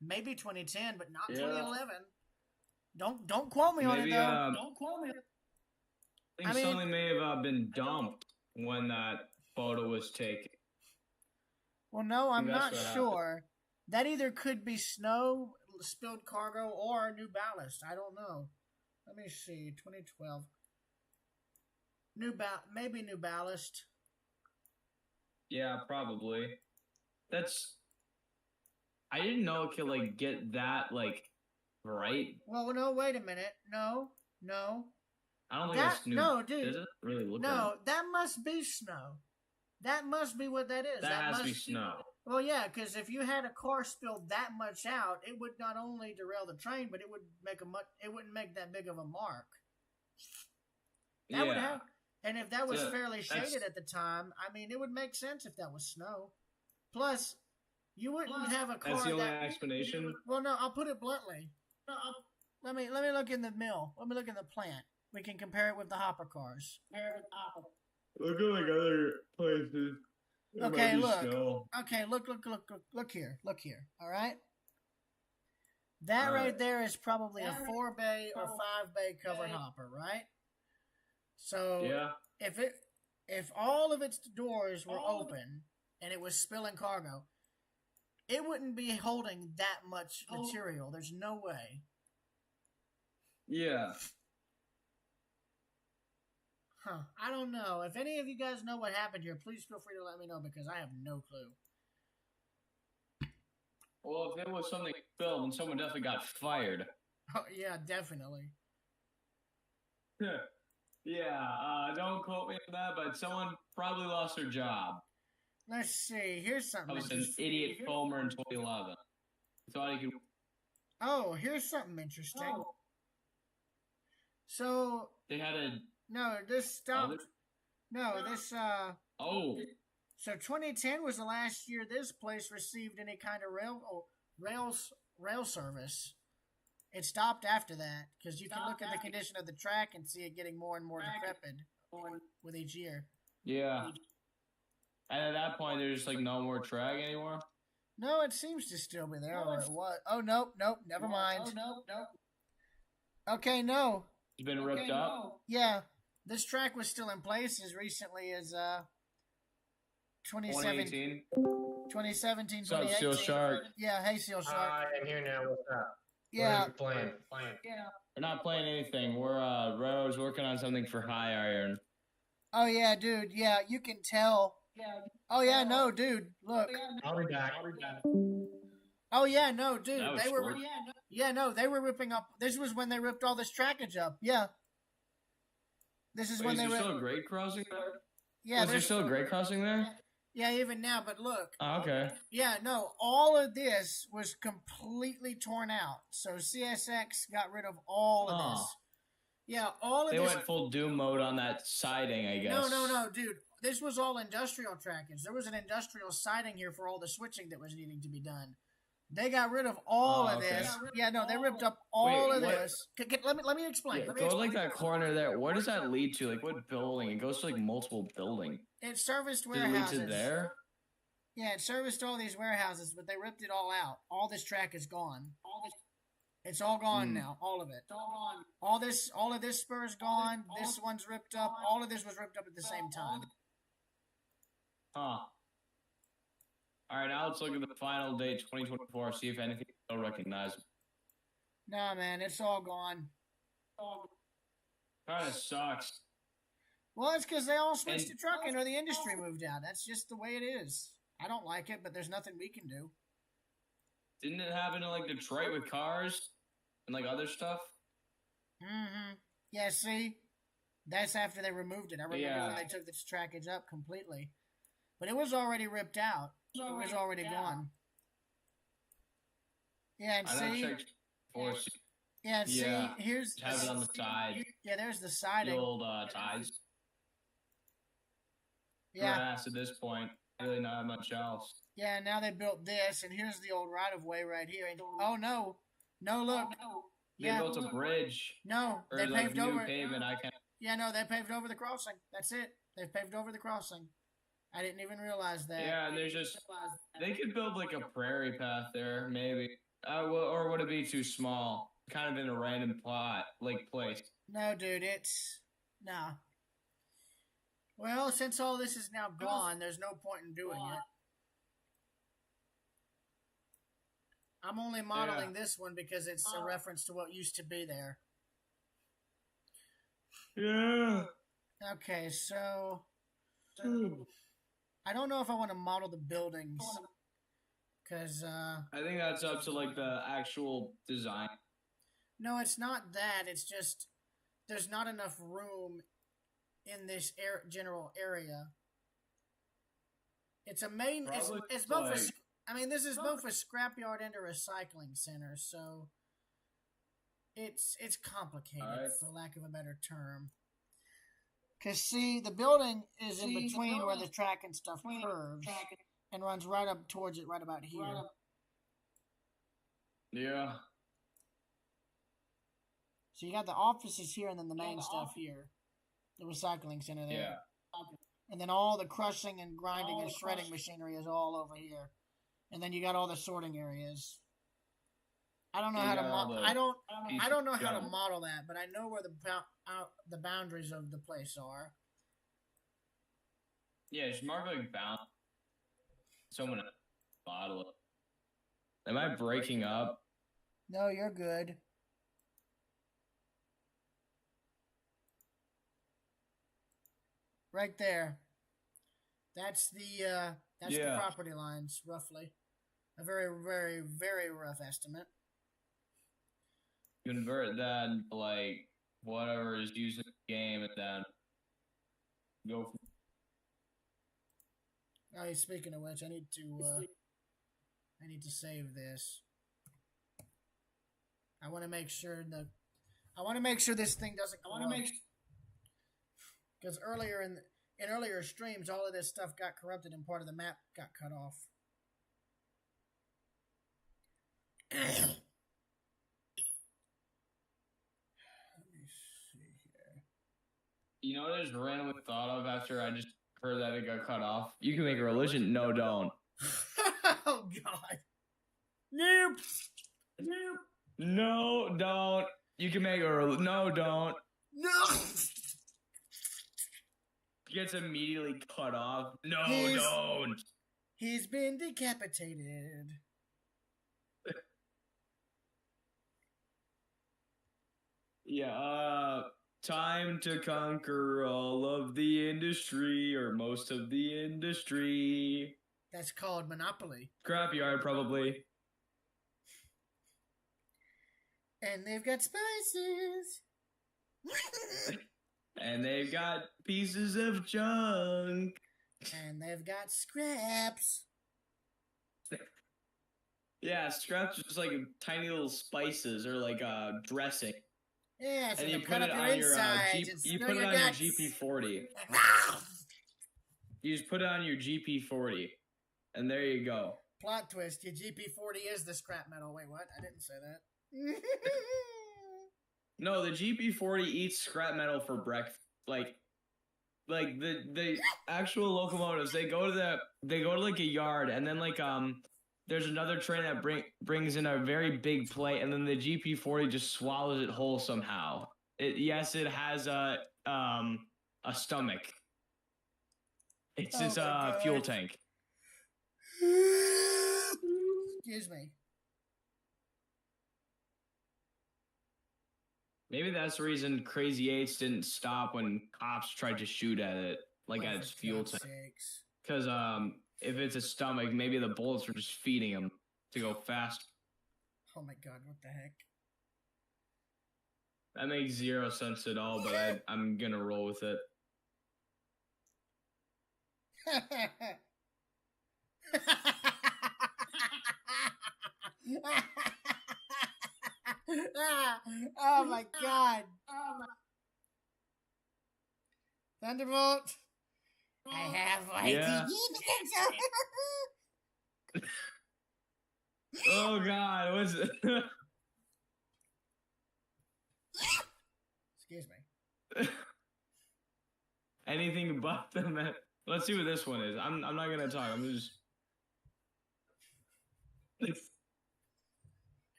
maybe 2010, but not 2011. Don't quote me on it though. Don't quote me. I think something may have been dumped when that photo was taken. Well, no, I'm not sure. That either could be snow, spilled cargo, or new ballast. I don't know. Let me see. 2012. Maybe new ballast. Yeah, probably. I didn't know it could like get that like bright. Well, no, wait a minute. No. I don't think it's new. No, dude. Does it really look that must be snow. That must be what that is. That has to be snow. Well, yeah, because if you had a car spill that much out, it would not only derail the train, but it would it wouldn't make that big of a mark. That would have, and if that was fairly shaded at the time, I mean, it would make sense if that was snow. Plus, you wouldn't have a car. That's the only explanation. Well, no, I'll put it bluntly. Let me look in the mill. Let me look in the plant. We can compare it with the hopper cars. Look at like other places. Okay, look. Okay, look here. Look here. All right. That right there is probably a 4-bay or 5-bay covered hopper, right? So if all of its doors were open and it was spilling cargo, it wouldn't be holding that much material. There's no way. Yeah. Huh. I don't know. If any of you guys know what happened here, please feel free to let me know because I have no clue. Well, if it was something filmed, someone definitely got fired. Oh, yeah, definitely. Don't quote me on that, but someone probably lost their job. Let's see. Here's something. I was an idiot foamer in 2011. Thought he could. Oh, here's something interesting. So they had a. No, this stopped. So 2010 was the last year this place received any kind of rail service. It stopped after that because you can look at the condition of the track and see it getting more and more decrepit with each year. Yeah. And at that point, there's just like no more track anymore. No, it seems to still be there. Or it was. Oh nope, never mind. Okay, no. It's been ripped up. Yeah, this track was still in place as recently as 2017, 2018. What's up, Seal Shark? Yeah, hey Seal Shark. I'm here now. What's up? Yeah. What are you playing? We're not playing anything. We're Rose working on something for High Iron. Oh yeah, dude. Yeah, you can tell. Oh yeah, no, dude. Look. I'll be back. Oh yeah, no, dude. That was They were. short. Yeah, no, they were ripping up. This was when they ripped all this trackage up. Yeah. This is Wait, when is they there ripped. still a grade crossing there? Yeah, Is there still a grade crossing there? Yeah, even now. But look. Oh, okay. Yeah, no, all of this was completely torn out. So CSX got rid of all of this. Yeah, all of They this. went full Doom mode on that siding, I guess. No, dude. This was all industrial trackage. There was an industrial siding here for all the switching that was needing to be done. They got rid of all of okay. this. Yeah, no, they ripped up all Wait, of what? this. Let me explain. Yeah, Let me go explain. like that corner there. Where does that lead to? Like what building? It goes to like multiple buildings. It serviced Did it lead warehouses. to there? Yeah, it serviced all these warehouses, but they ripped it all out. All this track is gone. It's all gone now. All of it. All of this spur is gone. This one's ripped up. All of this was ripped up at the same time. Huh. Alright, now let's look at the final date, 2024, see if anything is still recognizable. Nah, man, it's all gone. Kinda sucks. Well, it's because they all switched And- to trucking or the industry moved out. That's just the way it is. I don't like it, but there's nothing we can do. Didn't it happen in like Detroit with cars and like other stuff? Mm-hmm. Yeah, see? That's after they removed it. I remember Yeah. when they took this trackage up completely. But it was already ripped out. It was already gone. Yeah, and I don't see? check force. Yeah, and Yeah. see? Here's... Just have it on the side. Yeah, there's the The siding. old ties. Yeah. Grass at this point. Really not much else. Yeah, now they built this, and here's the old right-of-way right here. And, oh, no. No, look. They Yeah. built a bridge. No, Or they like paved new over... pavement, I can't. Yeah, no, they paved over the crossing. That's it. They've paved over the crossing. I didn't even realize that. Yeah, and there's just they could build like a prairie path there, maybe. Or would it be too small? Kind of in a random plot, like place. No, dude, it's... Nah. Well, since all this is now gone, there's no point in doing it. I'm only modeling this one because it's a reference to what used to be there. Yeah. Okay, so... I don't know if I want to model the buildings. Because, I think that's up to like the actual design. no, it's not that. It's just there's not enough room in this general area. It's a main. Probably It's both. like- I mean, this is both a scrapyard and a recycling center, so it's complicated, Alright. for lack of a better term. Cause see, the building is in between where the track and stuff curves and runs right up towards it, right about here. Yeah. So you got the offices here, and then the main stuff here, the recycling center there. Yeah. And then all the crushing and grinding and shredding machinery is all over here. And then you got all the sorting areas. I don't know how to model. I don't know how to model that, but I know where the boundaries of the place are. Yeah, just mark like bound. Someone bottle it. Am I breaking up? No, you're good. Right there. That's the Yeah. property lines, roughly. A very, very, very rough estimate. Convert that into like whatever is used in the game, and then go. From Oh, speaking of which, I need to save this. I want to make sure this thing doesn't. Because earlier in earlier streams, all of this stuff got corrupted and part of the map got cut off. Let me see here. You know what I just randomly thought of after I just heard that it got cut off? You can make a religion. No, don't. Oh God. Nope. No, don't. You can make her. No, don't. No! Gets immediately cut off. No, He's- don't. He's been decapitated. Yeah, time to conquer all of the industry, or most of the industry. That's called Monopoly. Scrapyard, probably. And they've got spices. And they've got pieces of junk. And they've got scraps. Yeah, scraps are just like tiny little spices or like dressing. Yeah, so And to you cut put it up on your insides and you smell put it your on your guts. GP40. You just put it on your GP40, and there you go. Plot twist, your GP40 is the scrap metal. Wait, what? I didn't say that. No, the GP40 eats scrap metal for breakfast. Like the actual locomotives, they go to like a yard, and then like there's another train that brings in a very big plate, and then the GP40 just swallows it whole somehow. It has a stomach. It's Oh its my God. fuel tank. Excuse me. Maybe that's the reason Crazy Eights didn't stop when cops tried to shoot at it, like at its For fuel God's tank. sakes. Because if it's a stomach, maybe the bullets are just feeding him to go fast. Oh my God, what the heck? That makes zero sense at all, but I'm gonna roll with it. Oh my God. Thunderbolt. I have Yeah. Oh God, what's it? Excuse me. Anything but the man. Let's see what this one is. I'm not gonna talk. I'm just.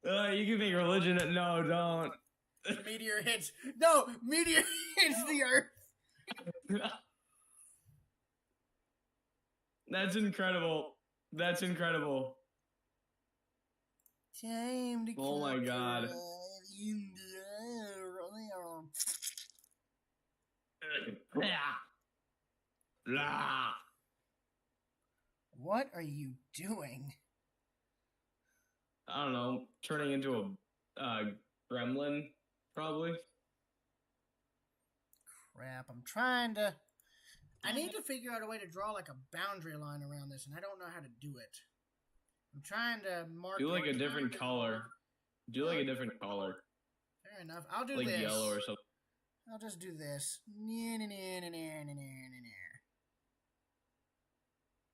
You can make religion. No, don't. Meteor hits. No, meteor hits the earth. That's incredible. That's incredible. Time to Oh my God. What are you doing? I don't know. Turning into a gremlin, probably. Crap, I'm trying to... I need to figure out a way to draw like a boundary line around this, and I don't know how to do it. I'm trying to mark... Do like a different color. Do like a different color. Fair enough. I'll do Like this. yellow or something. I'll just do this.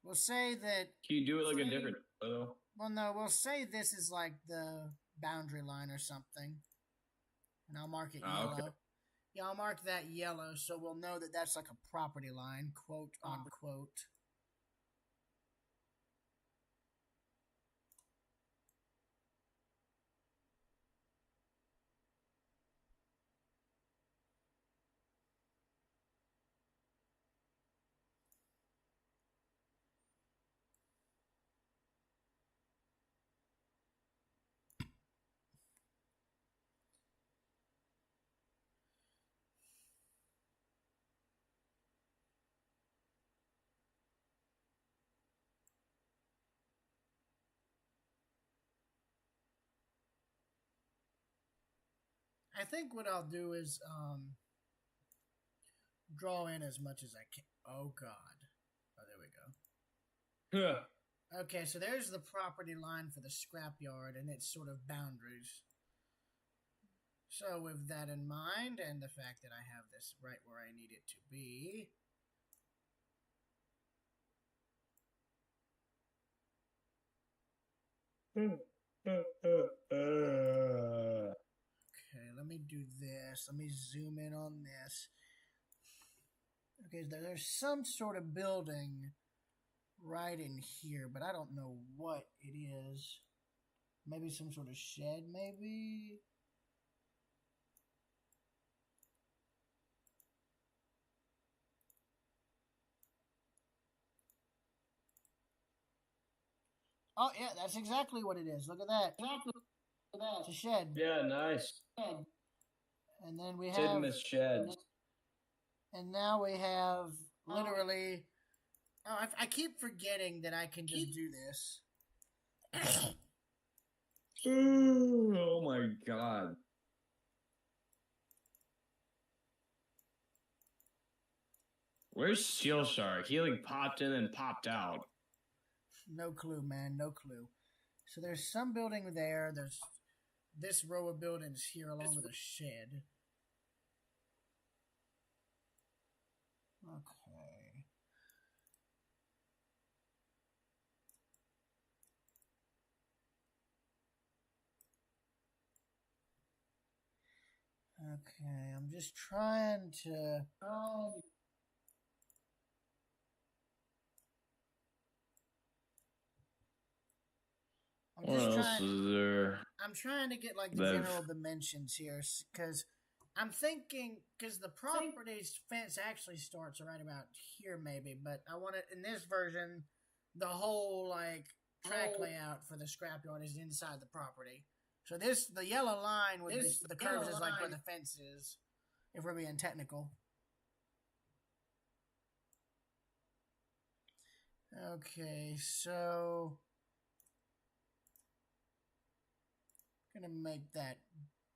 We'll say that... Can you do it like a different color, though? Well, no, we'll say this is like the boundary line or something. And I'll mark it yellow. Okay. Yeah, I'll mark that yellow so we'll know that that's like a property line, quote unquote. I think what I'll do is draw in as much as I can. Oh, God. Oh, there we go. Yeah. Okay, so there's the property line for the scrapyard and its sort of boundaries. So with that in mind, and the fact that I have this right where I need it to be... Okay, let me do this. Let me zoom in on this. Okay, there's some sort of building right in here, but I don't know what it is. Maybe some sort of shed, maybe? Oh, yeah, that's exactly what it is. Look at that. It's a shed. Yeah, nice. And then we Sit in have... this shed. And now we have literally... Oh, I keep forgetting that I can just do this. Oh my god. Where's Steel Shark? He like popped in and popped out. No clue, man. No clue. So there's some building there. There's this row of buildings here along with a shed. Okay. Okay, I'm just trying to... What else is there? I'm trying to get like the general dimensions here, because I'm thinking, because the property's fence actually starts right about here maybe, but I want it, in this version, the whole like track layout for the scrapyard is inside the property. So the yellow line with the curves is like where the fence is, if we're being technical. Okay, so... Gonna make that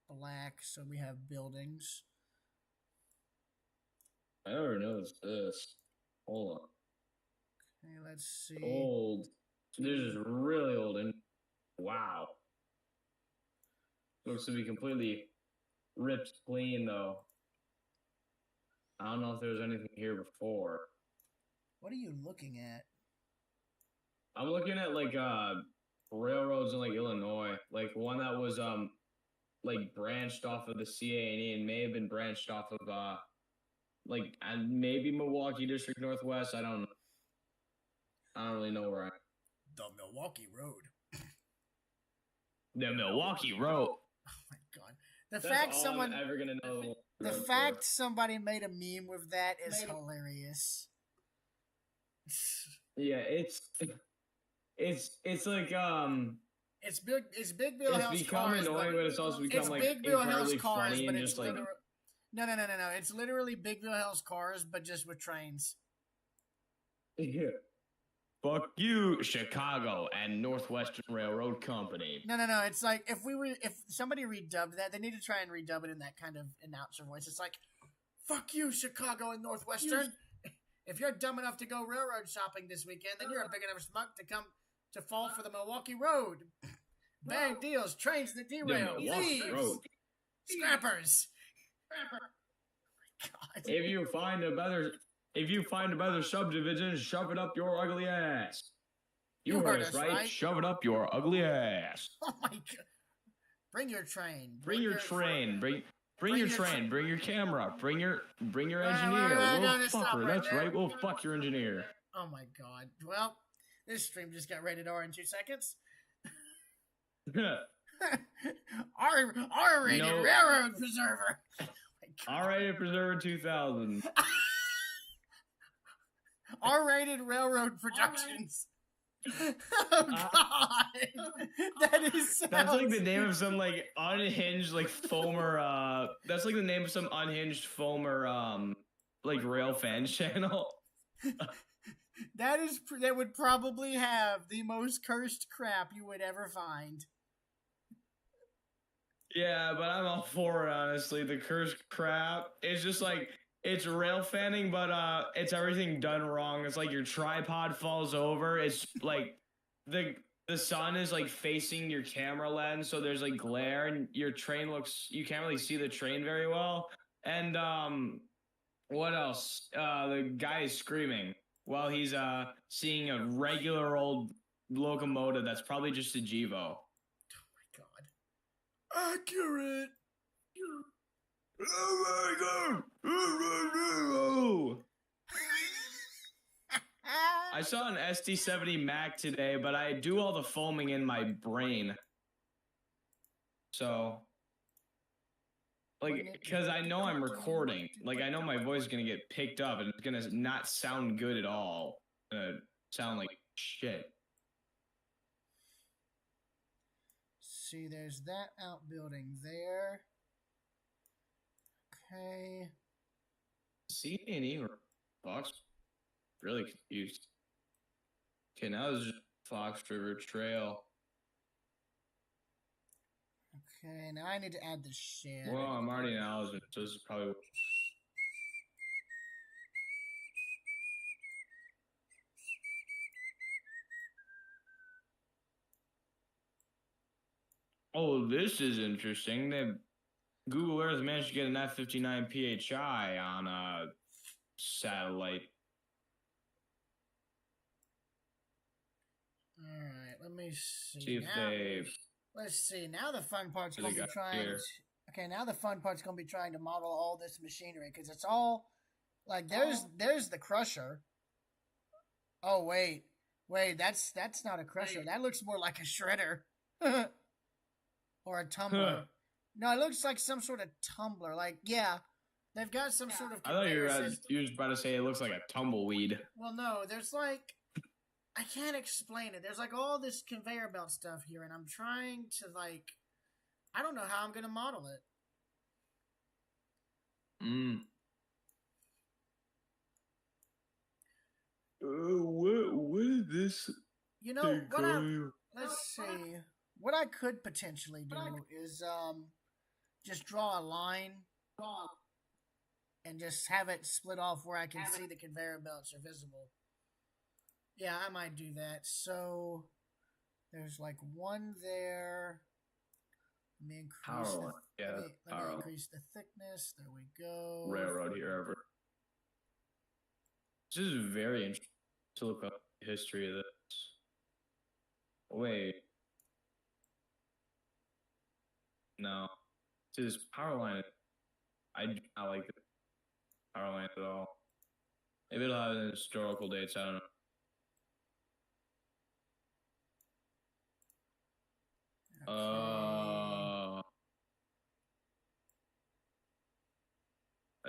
black so we have buildings. I never noticed this. Hold on. Okay, let's see. Old. This is really old and wow. Looks to be completely ripped clean though. I don't know if there was anything here before. What are you looking at? I'm looking at like railroads in like Illinois, like one that was like branched off of the CA&E and may have been branched off of like and maybe Milwaukee District Northwest. I don't really know where The Milwaukee Road. The Milwaukee Road. Oh my god. That's fact someone I'm ever gonna know. The fact somebody made a meme with that is hilarious. Yeah, it's like it's Big Bill Hell's it's become cars, annoying, but it's also become like Big Bill Hell's cars, funny but and it's just like no. It's literally Big Bill Hell's cars, but just with trains. Yeah. Fuck you, Chicago and Northwestern Railroad Company. No. It's like if somebody redubbed that, they need to try and redub it in that kind of announcer voice. It's like, fuck you, Chicago and Northwestern. If you're dumb enough to go railroad shopping this weekend, then you're a big enough schmuck to fall for the Milwaukee Road. Bad deals, trains that derail, thieves, scrappers. God. If you find a better subdivision, shove it up your ugly ass. You heard us, right? Shove it up your ugly ass. Oh my god! Bring your train. Bring your train. Bring your train. Bring your camera. Bring your engineer. We'll fuck her. That's right. We'll fuck your engineer. Oh my god. Well, this stream just got rated R in 2 seconds. R-rated railroad preserver. R-rated preserver 2000. R-rated railroad productions. Oh god, that's like the name of some like unhinged like foamer. That's like the name of some unhinged foamer like rail fan channel. That would probably have the most cursed crap you would ever find. Yeah, but I'm all for it, honestly. The cursed crap. It's just like, it's rail fanning, but it's everything done wrong. It's like your tripod falls over. It's like the sun is like facing your camera lens, so there's like glare, and your train you can't really see the train very well. And what else? The guy is screaming while he's seeing a regular old locomotive that's probably just a Gevo. Accurate. Oh my god! I saw an SD70 Mac today, but I do all the foaming in my brain. So, like, because I know I'm recording. Like, I know my voice is going to get picked up and it's going to not sound good at all. It's going to sound like shit. See, there's that outbuilding there. Okay. C&E or Fox? Really confused. Okay, now this is Fox River Trail. Okay, now I need to add the shed. Well, I'm already in Allison, so this is probably... Oh, this is interesting. Google Earth managed to get an F-59 PHI on a satellite. All right, let me see. See if now, they... Let's see. Now the fun part's What going they to be got trying. here? Okay, now the fun part's going to be trying to model all this machinery because it's all like there's the crusher. Oh wait, that's not a crusher. That looks more like a shredder or a tumbler. Huh. No, it looks like some sort of tumbler. Like yeah, they've got some sort of. I thought you conveyor were about to say it looks like a tumbleweed. Well, no, there's like I can't explain it. There's like all this conveyor belt stuff here, and I'm trying to like I don't know how I'm gonna model it. What is this? You know what? Let's see. What I could potentially do is just draw a line and just have it split off where I can see the conveyor belts are visible. Yeah, I might do that. So there's like one there. Let me increase Power line. Yeah, let me power line. increase the thickness. There we go. Railroad here ever. This is very interesting to look up the history of this. Wait. No. See, this power line, I do not like the power line at all. Maybe it'll have historical dates, I don't know.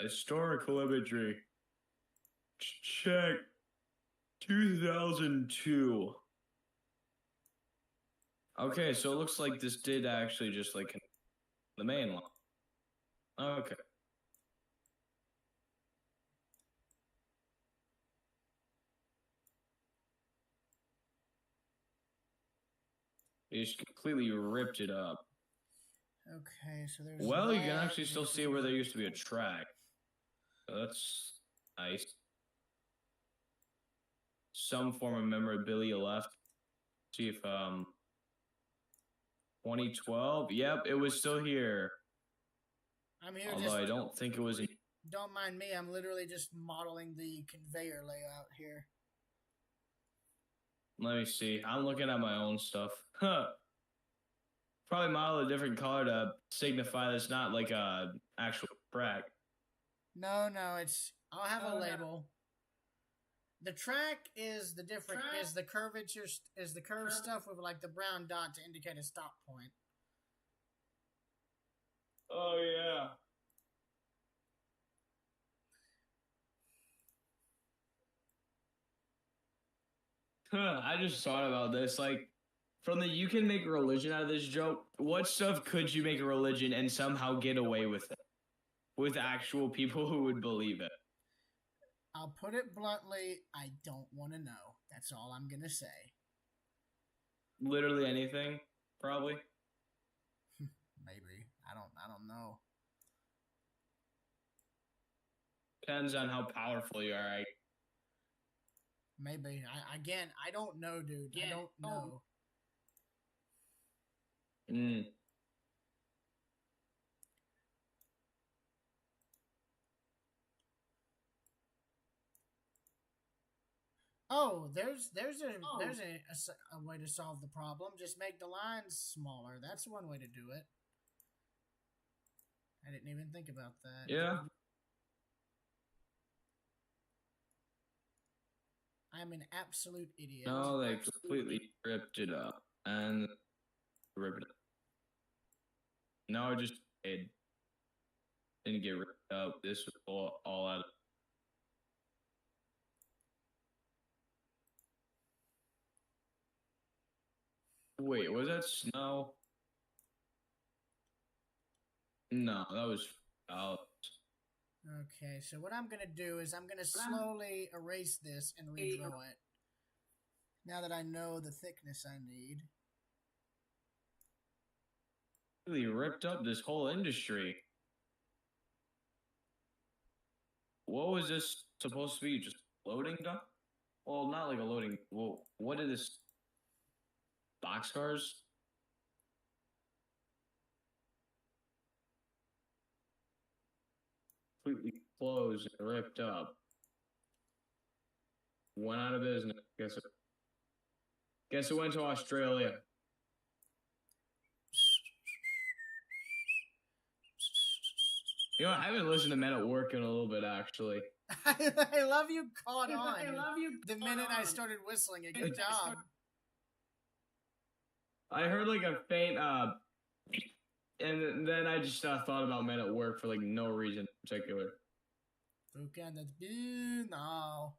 Historical imagery. Check 2002. Okay, so it looks like this did actually just like the main line. Okay. He just completely ripped it up. Okay, so there's. Well, you can actually still see where there used to be a track. So that's nice. Some form of memorabilia left. See if 2012. Yep, it was still here. I'm here. Although I don't think it was. Don't mind me. I'm literally just modeling the conveyor layout here. Let me see. I'm looking at my own stuff. Huh. Probably model a different color to signify that it's not like a actual track. No, it's. I'll have a label. The track is the different. Is the curvature is the curved stuff with like the brown dot to indicate a stop point. Oh yeah. I just thought about this. Like, from the you can make a religion out of this joke, what stuff could you make a religion and somehow get away with it? With actual people who would believe it? I'll put it bluntly, I don't want to know. That's all I'm going to say. Literally anything, probably. Maybe. I don't know. Depends on how powerful you are. Maybe. I don't know, dude. Yeah. I don't know. Oh, there's a way to solve the problem. Just make the lines smaller. That's one way to do it. I didn't even think about that. Yeah. I'm an absolute idiot. No, they completely ripped it up and ripped it up. No, it just it didn't get ripped up. This was all out of. Wait, was that snow? No, that was out. Okay, so what I'm gonna do is I'm gonna slowly erase this and redraw it. Now that I know the thickness I need. Really ripped up this whole industry. What was this supposed to be? Just loading dock? Well, not like a loading. Well, what is this? Boxcars? Completely closed and ripped up. Went out of business. Guess it went to Australia. You know, I haven't listened to Men at Work in a little bit, actually. I love you caught on. I love you the minute I started whistling it. Good job. I heard like a faint, and then I just thought about Men at Work for like no reason in particular. Who can that be now?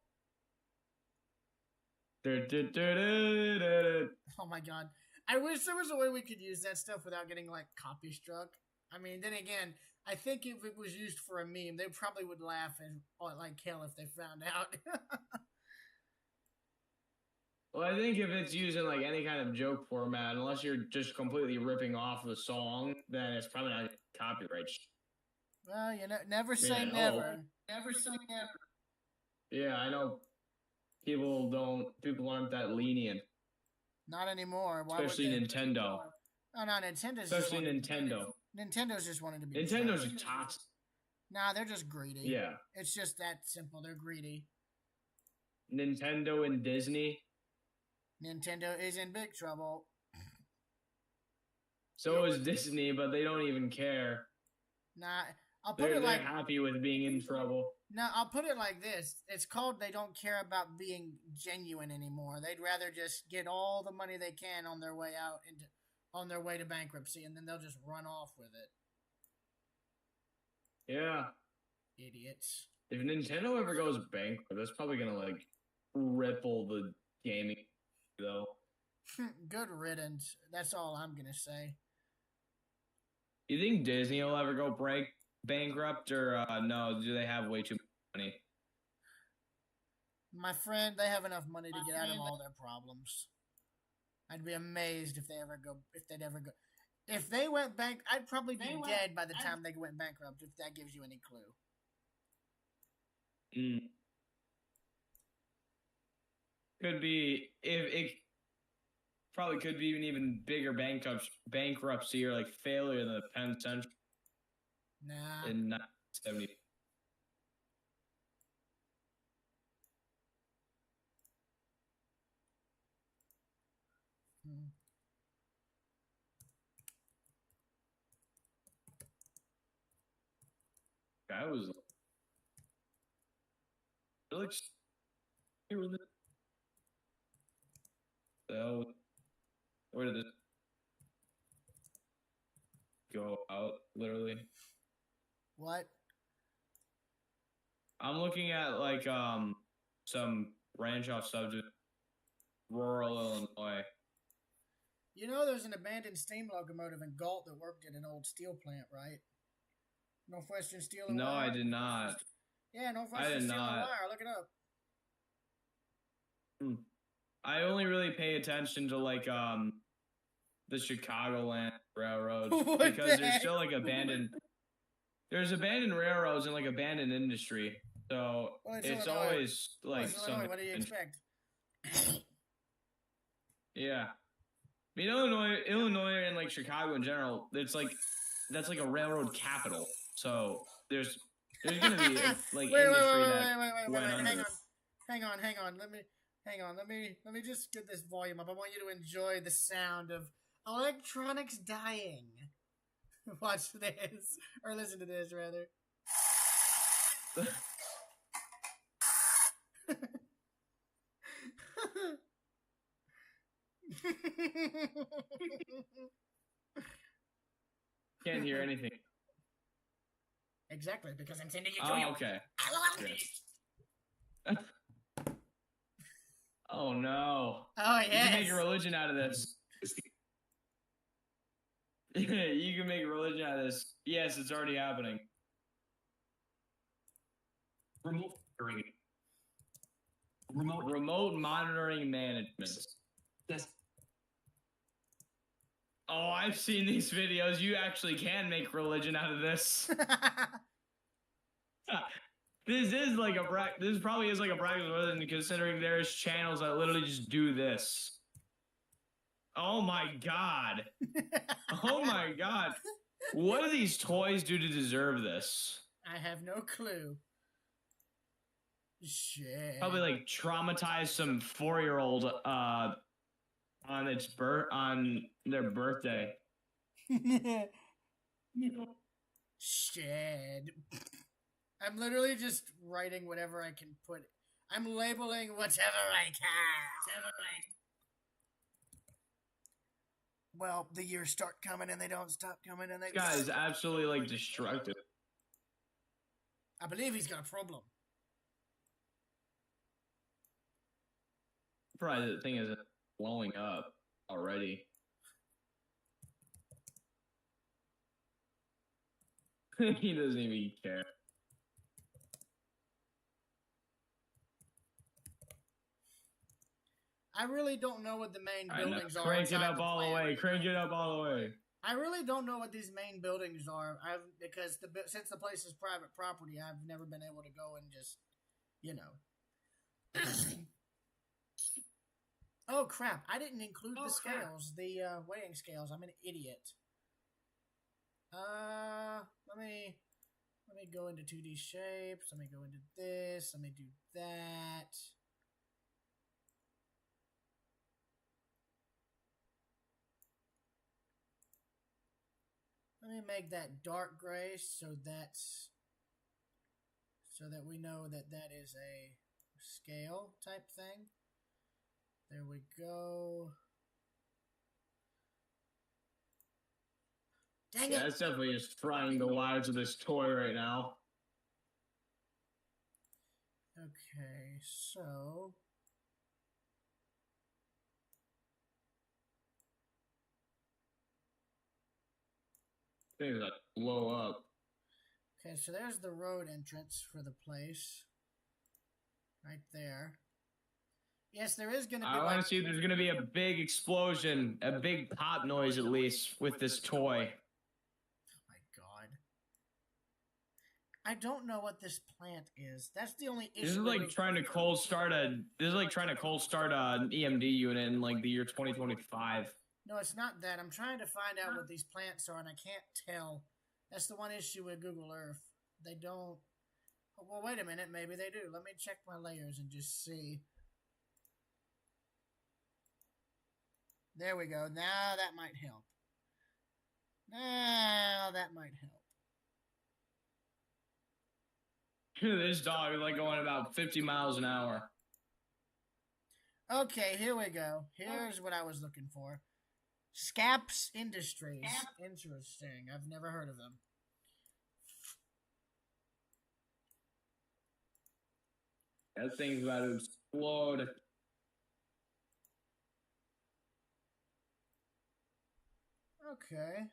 Oh my god. I wish there was a way we could use that stuff without getting like copy struck. I mean, then again, I think if it was used for a meme, they probably would laugh and like hell if they found out. Well, I think if it's using like any kind of joke format, unless you're just completely ripping off the song, then it's probably not copyright. Well, you know, never say never. Never say never. Yeah, I know. People aren't that lenient. Not anymore. Why Especially would they? Nintendo. Oh no, Nintendo's Especially Nintendo. Nintendo's just wanted to be. Nintendo's just toxic. Nah, they're just greedy. Yeah. It's just that simple. They're greedy. Nintendo and Disney. Nintendo is in big trouble. So is Disney, but they don't even care. Nah, I'll put it They're like happy with being in trouble. No, I'll put it like this. It's called they don't care about being genuine anymore. They'd rather just get all the money they can on their way out on their way to bankruptcy, and then they'll just run off with it. Yeah. Idiots. If Nintendo ever goes bankrupt, that's probably gonna like ripple the gaming though. Good riddance. That's all I'm gonna say. You think Disney will ever go bankrupt, or no? Do they have way too much money? My friend, they have enough money to get out of all their problems. I'd be amazed if they'd ever go. If they went bank, I'd probably be dead by the time they went bankrupt. If that gives you any clue. Could be if it probably could be an even bigger bankruptcy or like failure than the Penn Central. Nah. In 1970. Guy was really. So, where did this go out? Literally. What? I'm looking at like some ranch off subject, rural Illinois. You know, there's an abandoned steam locomotive in Galt that worked at an old steel plant, right? Northwestern Steel and No, Wire. I did not. Yeah, Northwestern Steel and Wire. Look it up. I only really pay attention to like the Chicagoland Railroad because there's still like abandoned. There's abandoned railroads and like abandoned industry, so it's always like something. What do you expect? Yeah, I mean Illinois and like Chicago in general, it's like that's like a railroad capital. So there's gonna be like industry that went under. Hang on. Let me just get this volume up. I want you to enjoy the sound of electronics dying. Watch this. Or listen to this, rather. Can't hear anything. Exactly, because I'm sending you to Oh, you. okay. LOL. Oh no. Oh, You can make yes. a religion out of this. You can make a religion out of this. Yes, it's already happening. Remote monitoring management. Yes. Oh, I've seen these videos. You actually can make religion out of this. This is like a this probably is like a practice religion, considering there's channels that literally just do this. Oh my god. Oh my god. What do these toys do to deserve this? I have no clue. Shit. Probably like traumatize some 4-year-old on their birthday. Shit. I'm literally just writing whatever I can put. I'm labeling whatever I can. Well, the years start coming and they don't stop coming, and they. This guy is absolutely like destructive. I believe he's got a problem. Probably the thing is blowing up already. He doesn't even care. I really don't know what the main buildings are. Crank it inside up the all the plant. way. Crank it up all the way. I really don't know what these main buildings are. Because since the place is private property, I've never been able to go and just, you know. Oh crap! I didn't include the scales, the weighing scales. I'm an idiot. Let me go into 2D shapes. Let me go into this. Let me do that. Let me make that dark gray so that we know that that is a scale type thing. There we go. Dang it! That's definitely just frying the lives of this toy right now. Okay, so Things that blow up. okay, so there's the road entrance for the place. Right there. Yes, there is gonna be. I want to see if there's gonna be a big explosion, a big pop noise at least with this toy. Oh my god. I don't know what this plant is. That's the only issue. This is like trying to cold start an EMD unit in like the year 2025. No, it's not that. I'm trying to find out what these plants are, and I can't tell. That's the one issue with Google Earth. They don't. Well, wait a minute. Maybe they do. Let me check my layers and just see. There we go. Now that might help. Now that might help. This dog is like going about 50 miles an hour. Okay, here we go. Here's what I was looking for. Scaps Industries. Interesting. I've never heard of them. That thing's about to explode. Okay.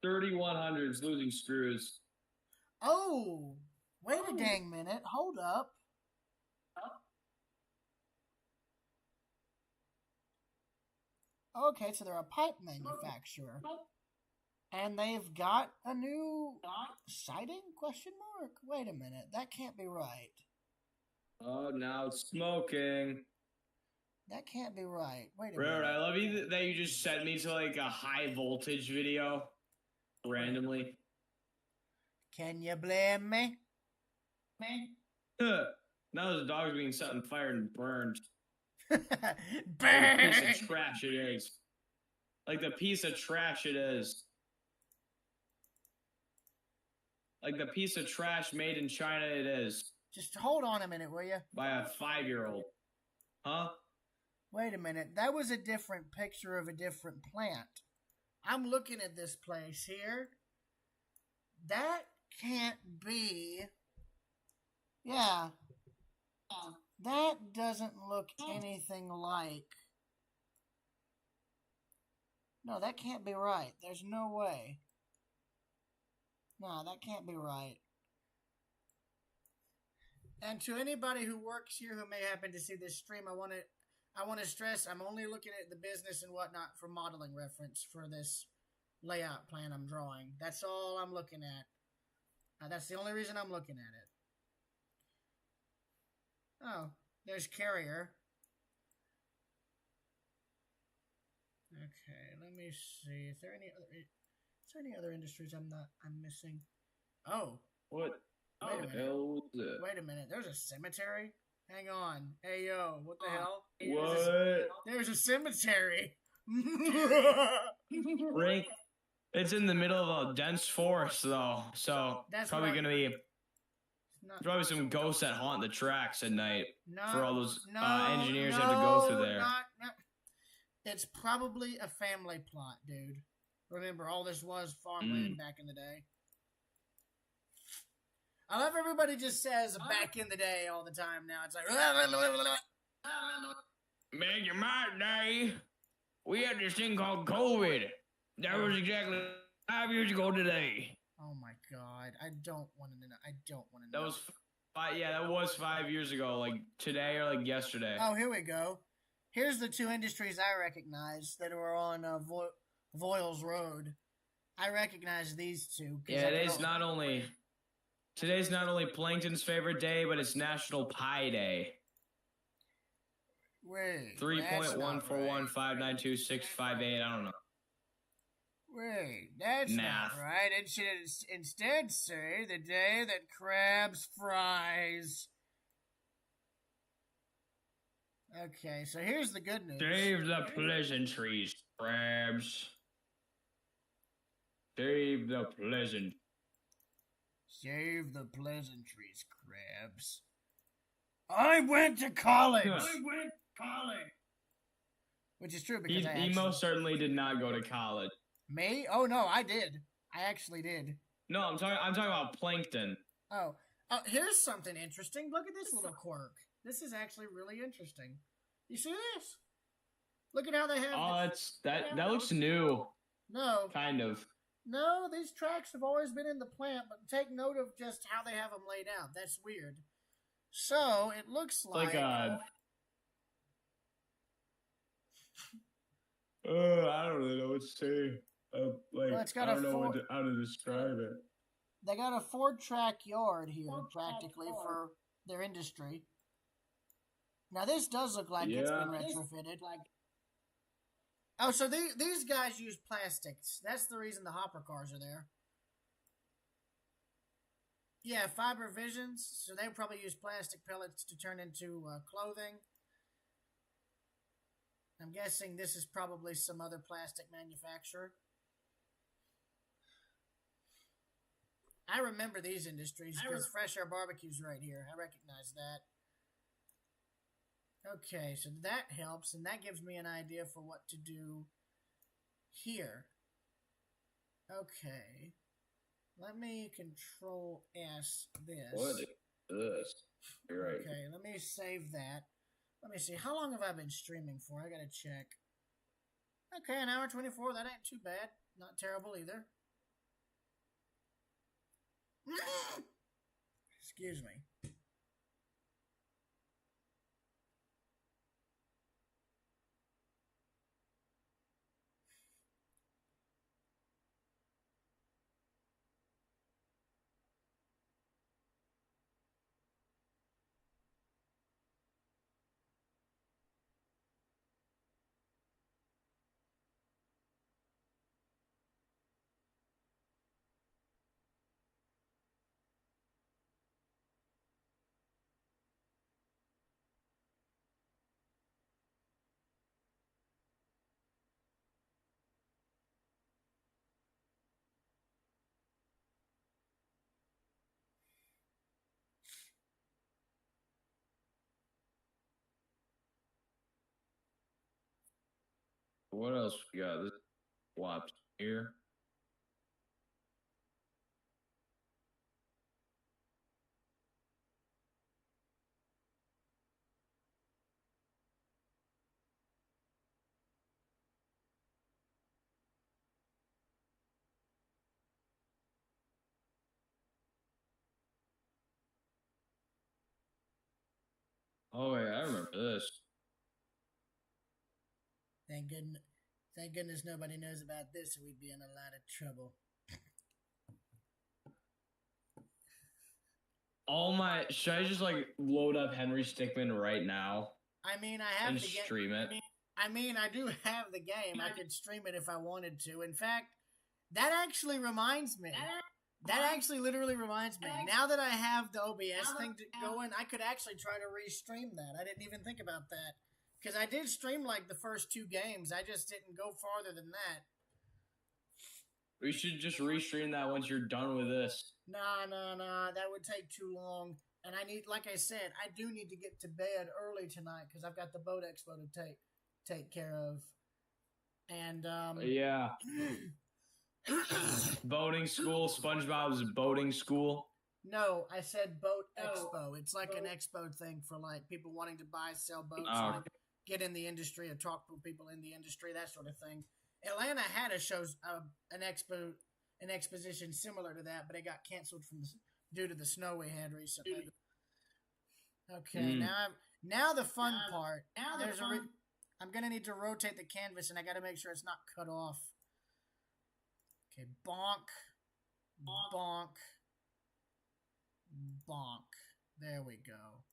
3100s losing screws. Oh, wait a dang minute. Hold up. Okay, so they're a pipe manufacturer. And they've got a new siding? Question mark. Wait a minute. That can't be right. Oh, now it's smoking. That can't be right. Wait a Rude, minute. I love you that you just sent me to like a high voltage video randomly. Can you blame me? Now the dog's being set on fire and burned. Burn! Like the piece of trash it is. Like the piece of trash it is. Like the piece of trash made in China it is. Just hold on a minute, will you? By a 5-year-old. Huh? Wait a minute. That was a different picture of a different plant. I'm looking at this place here. That can't be. Yeah. That doesn't look anything like. No, that can't be right. There's no way. No, that can't be right. And to anybody who works here who may happen to see this stream, I want to stress I'm only looking at the business and whatnot for modeling reference for this layout plan I'm drawing. That's all I'm looking at. That's the only reason I'm looking at it. Oh, there's Carrier. Okay, let me see. Is there any other industries I'm missing? Oh. What? Wait a minute. Hell was that? Wait a minute. There's a cemetery? Hang on. Hey, yo. What the hell? What? There's a cemetery. Frank, it's in the middle of a dense forest, though. So, That's probably right. going to be Not- probably some ghosts that haunt the tracks at night no, for all those no, engineers no, that have to go through there. No. It's probably a family plot, dude. Remember, all this was farmland back in the day. I love everybody just says back in the day all the time now. It's like... Man, you might day. We had this thing called COVID. That was exactly 5 years ago today. Oh my god. I don't want to know. I don't want to That know. was that was 5 years ago, like today or like yesterday. Oh, here we go. Here's the two industries I recognize that were on Voiles Road. I recognize these two. Yeah, today's not only Plankton's favorite day, but it's National Pie Day. Wait. 3.141592658. I don't know. Wait, that's Math. not right. It should instead say the day that crabs fries. Okay, so here's the good news. Save the pleasantries, crabs. Save the pleasant. Save the pleasantries, crabs. I went to college! Which is true because He most certainly did not go to college. Me? Oh no, I did. I actually did. No, I'm talking about Plankton. Oh, here's something interesting. Look at this little quirk. This is actually really interesting. You see this? Look at how they have. Oh, that looks new. No, Kind of. no. These tracks have always been in the plant, but take note of just how they have them laid out. That's weird. So it looks like. I don't really know what to say. Well, it's got I a don't know four- how to describe it. They got a 4-track yard here, practically, for their industry. Now, this does look like it's been Yeah. retrofitted. Oh, so these guys use plastics. That's the reason the hopper cars are there. Yeah, Fiber Visions. So they probably use plastic pellets to turn into clothing. I'm guessing this is probably some other plastic manufacturer. I remember these industries because Fresh Air Barbecue's right here. I recognize that. Okay, so that helps, and that gives me an idea for what to do here. Okay. Let me Control S this. What is this? You're right. Okay, let me save that. Let me see. How long have I been streaming for? I gotta check. Okay, an hour 24. That ain't too bad. Not terrible either. Excuse me. What else we got? This flops here. Oh yeah, I remember this. Thank goodness nobody knows about this, or we'd be in a lot of trouble. All my should I just like load up Henry Stickmin right now I mean, I have and the game. stream it? I mean, I do have the game. I could stream it if I wanted to. In fact, that actually reminds me. That actually literally reminds me. Now that I have the OBS thing going, I could actually try to re-stream that. I didn't even think about that. Because I did stream like the first 2 games. I just didn't go farther than that. We should just restream that once you're done with this. Nah. That would take too long. And I need, like I said, I do need to get to bed early tonight because I've got the boat expo to take care of. And Yeah. Boating school. SpongeBob's boating school. No, I said boat expo. It's like an expo thing for like people wanting to buy, sell boats, Oh. like get in the industry and talk to people in the industry, that sort of thing. Atlanta had a show, an exposition similar to that, but it got canceled due to the snow we had recently. Okay, now the fun part. I'm gonna need to rotate the canvas, and I got to make sure it's not cut off. Okay, bonk, bonk, bonk. There we go.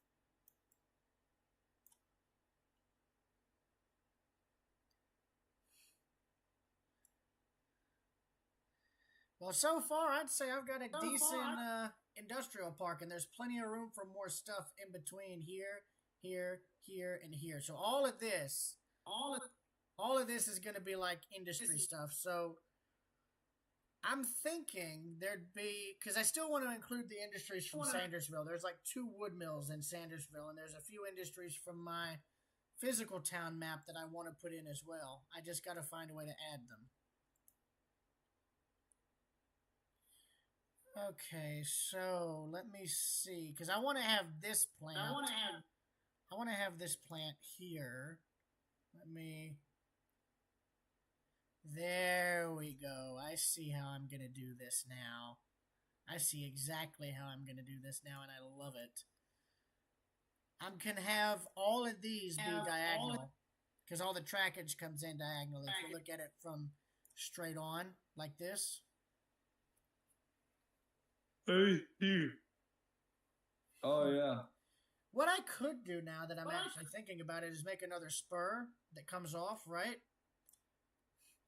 Well, so far, I'd say I've got a decent industrial park, and there's plenty of room for more stuff in between here, and here. So all of this is going to be like industry stuff. So I'm thinking there'd be, because I still want to include the industries from Sandersville. There's like 2 wood mills in Sandersville, and there's a few industries from my physical town map that I want to put in as well. I just got to find a way to add them. Okay, so let me see, because I want to have this plant. I want to have this plant here. There we go. I see how I'm going to do this now. I see exactly how I'm going to do this now, and I love it. I can have all of these be diagonal, because all the trackage comes in diagonally. If you look at it from straight on, like this. Oh, yeah. What I could do now that I'm actually thinking about it is make another spur that comes off, right?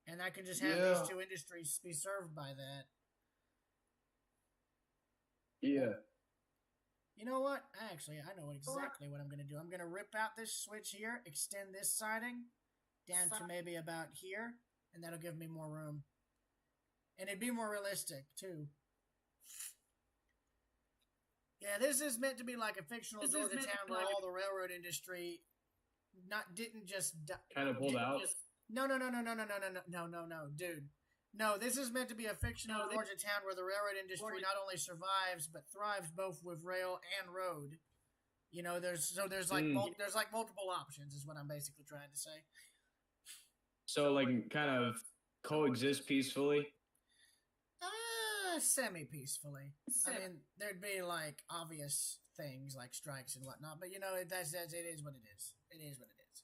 And I can just have these 2 industries be served by that. Yeah. You know what? Actually, I know exactly what I'm going to do. I'm going to rip out this switch here, extend this siding down to maybe about here, and that'll give me more room. And it'd be more realistic, too. Yeah, this is meant to be like a fictional Georgia town where all the railroad industry didn't just kind of pulled out. No, dude. No, this is meant to be a fictional Georgia town where the railroad industry not only survives but thrives both with rail and road. You know, there's like multiple options is what I'm basically trying to say. So like kind of coexist peacefully. Semi-peacefully. I mean, there'd be like obvious things like strikes and whatnot, but you know, it is what it is. It is what it is.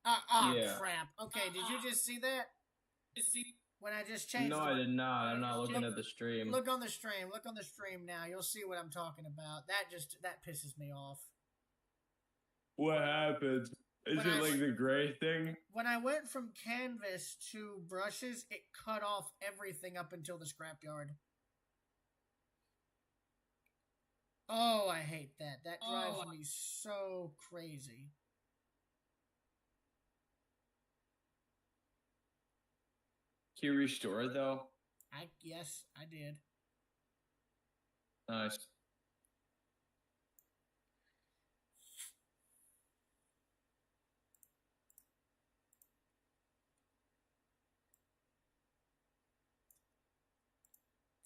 Yeah. Crap. Okay, did you just see that? When I just changed? No, I did not. I'm not looking at the stream. Look on the stream. Look on the stream now. You'll see what I'm talking about. That pisses me off. What happened? Is it like the gray thing? When I went from canvas to brushes, it cut off everything up until the scrapyard. Oh, I hate that. That drives me so crazy. Can you restore it though? Yes, I did. Nice.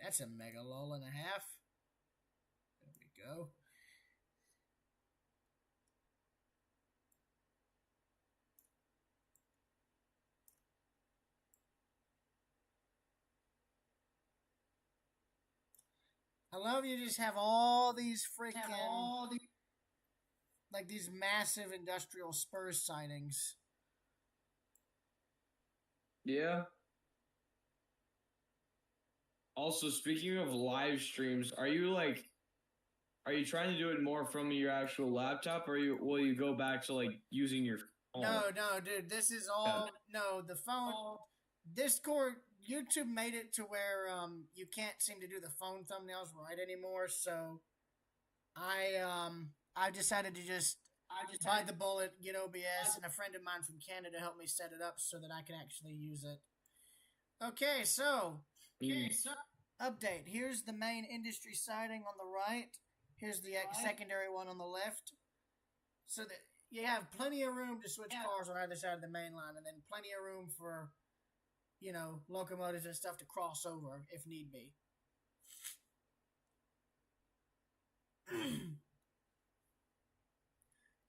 That's a mega lull and a half. There we go. I love you just have all these freaking like these massive industrial spurs sightings. Yeah. Also, speaking of live streams, are you trying to do it more from your actual laptop, or will you go back to like using your phone? No, dude. This is all no. The phone, Discord, YouTube made it to where you can't seem to do the phone thumbnails right anymore. So I decided to just bite the bullet, get OBS, and a friend of mine from Canada helped me set it up so that I can actually use it. Okay, so update. Here's the main industry siding on the right. Here's the secondary one on the left. So that you have plenty of room to switch cars on either side of the main line, and then plenty of room for, locomotives and stuff to cross over if need be.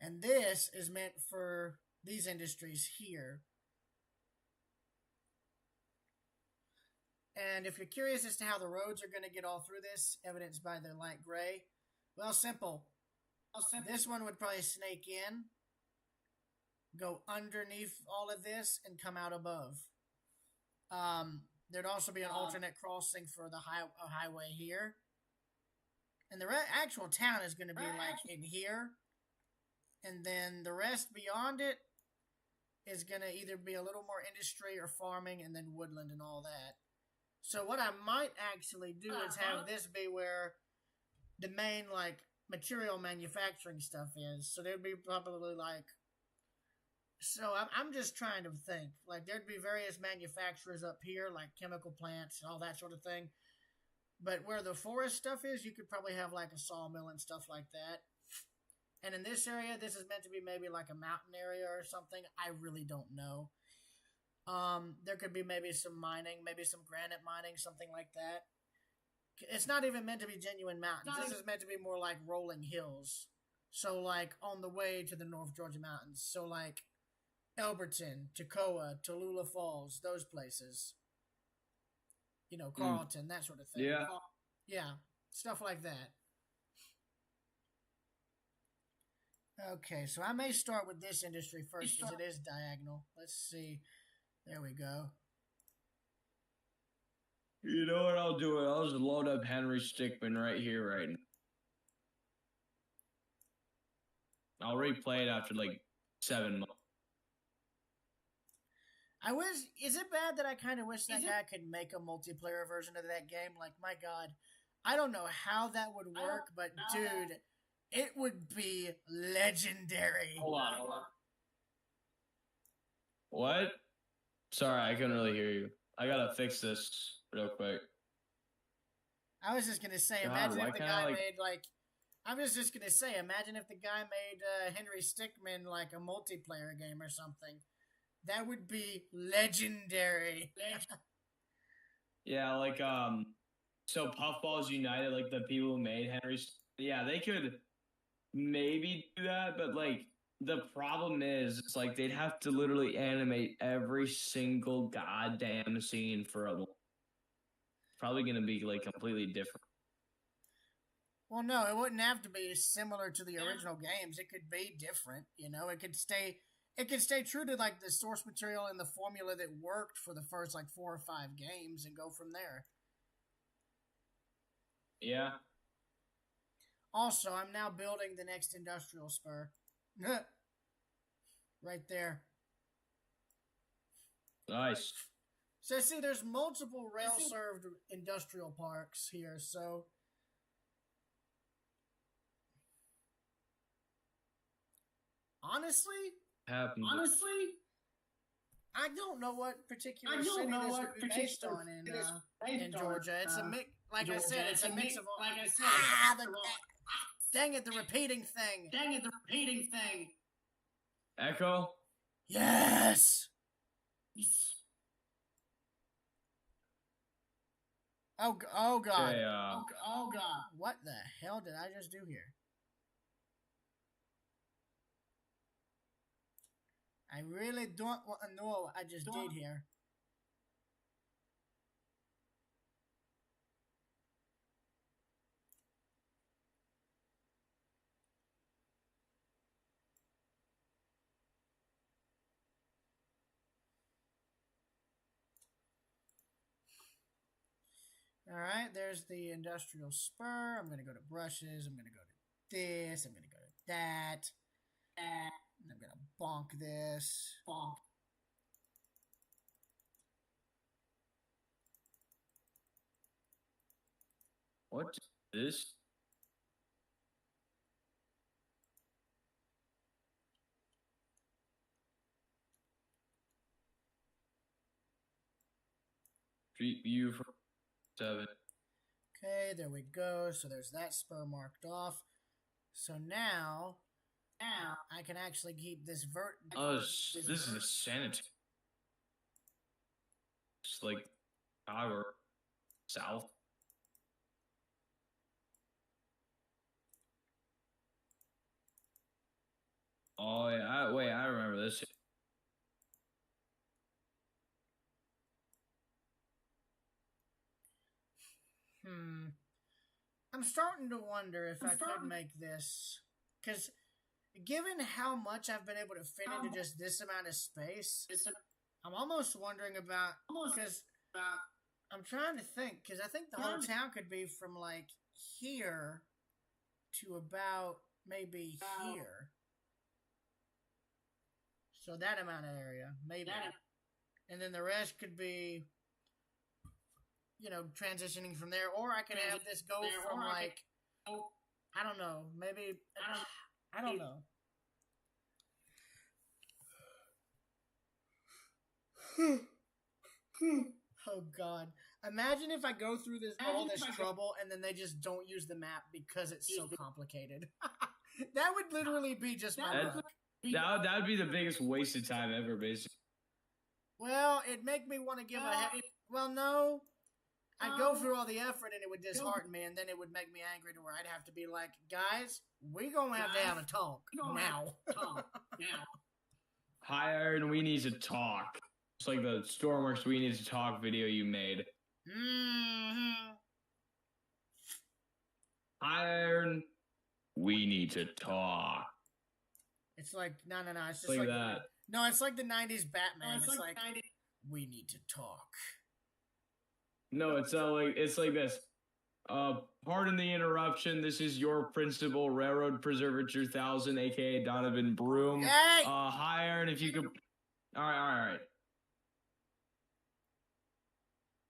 And this is meant for these industries here. And if you're curious as to how the roads are going to get all through this, evidenced by the light gray, well, simple. This one would probably snake in, go underneath all of this, and come out above. There'd also be an alternate crossing for the highway here. And the actual town is going to be like in here. And then the rest beyond it is going to either be a little more industry or farming and then woodland and all that. So what I might actually do is have this be where the main, material manufacturing stuff is. So there'd be probably, So I'm just trying to think. There'd be various manufacturers up here, like chemical plants and all that sort of thing. But where the forest stuff is, you could probably have, a sawmill and stuff like that. And in this area, this is meant to be maybe like a mountain area or something. I really don't know. There could be maybe some mining, maybe some granite mining, something like that. It's not even meant to be genuine mountains. This is meant to be more like rolling hills. So, on the way to the North Georgia mountains. So, Elberton, Toccoa, Tallulah Falls, those places. Carlton, that sort of thing. Yeah. Yeah, stuff like that. Okay, so I may start with this industry first because it is diagonal. Let's see. There we go. You know what I'll do? I'll just load up Henry Stickmin right here, right now. I'll replay it after 7 months. Is it bad that I kind of wish that guy could make a multiplayer version of that game? My God, I don't know how that would work, but dude, it would be legendary. Hold on. What? Sorry, I couldn't really hear you. I gotta fix this real quick. I was just gonna say, imagine if the guy made I was just gonna say, imagine if the guy made Henry Stickmin a multiplayer game or something. That would be legendary. Yeah, so Puffballs United, the people who made Henry, yeah, they could maybe do that, but the problem is it's they'd have to literally animate every single goddamn scene for a probably gonna be completely different. Well, no, it wouldn't have to be similar to the original games. It could be different, it could stay true to the source material and the formula that worked for the first 4 or 5 games and go from there. Yeah. Also, I'm now building the next industrial spur. Right there. Nice. So see, there's multiple rail-served industrial parks here, so... Honestly, I don't know what particular city this would be based on in Georgia. It's a mix, I said, it's a mix of all... Dang it, the repeating thing. Echo? Yes! Oh God. Okay, Oh God. What the hell did I just do here? I really don't want to know what I just did here. All right, there's the industrial spur. I'm going to go to brushes. I'm going to go to this. I'm going to go to that. And I'm going to bonk this. Bonk. what's this? Street view from 7. Okay, there we go. So there's that spur marked off. So now I can actually keep this Oh, this is a sanitary. It's like power south. Oh yeah, wait, I remember this. I'm starting to wonder if I could make this, because given how much I've been able to fit into just this amount of space, I'm almost wondering about, because I'm trying to think, because I think the whole town could be from like here to about maybe here. So that amount of area, maybe. And then the rest could be, you know, transitioning from there. Or I could have this go from like, I don't know, maybe, I don't know. Oh God. Imagine if I go through all this trouble and then they just don't use the map because it's so complicated. That would literally be just my luck. That would be the biggest waste of time ever, basically. Well, it'd make me want to give well, no. I'd go through all the effort and it would dishearten me, and then it would make me angry to where I'd have to be like, guys, we're going to have a talk now. Hi, Iron, we need to talk. It's like the Stormworks We Need to Talk video you made. Mm-hmm. Hi, Iron, we need to talk. It's like, no. It's just like that. No, it's like the 90s Batman. It's like, we need to talk. No, it's like this. Pardon the interruption. This is your principal, Railroad Preserver 2000, aka Donovan Broom. Hey! Hi, Aaron, if you could. All right.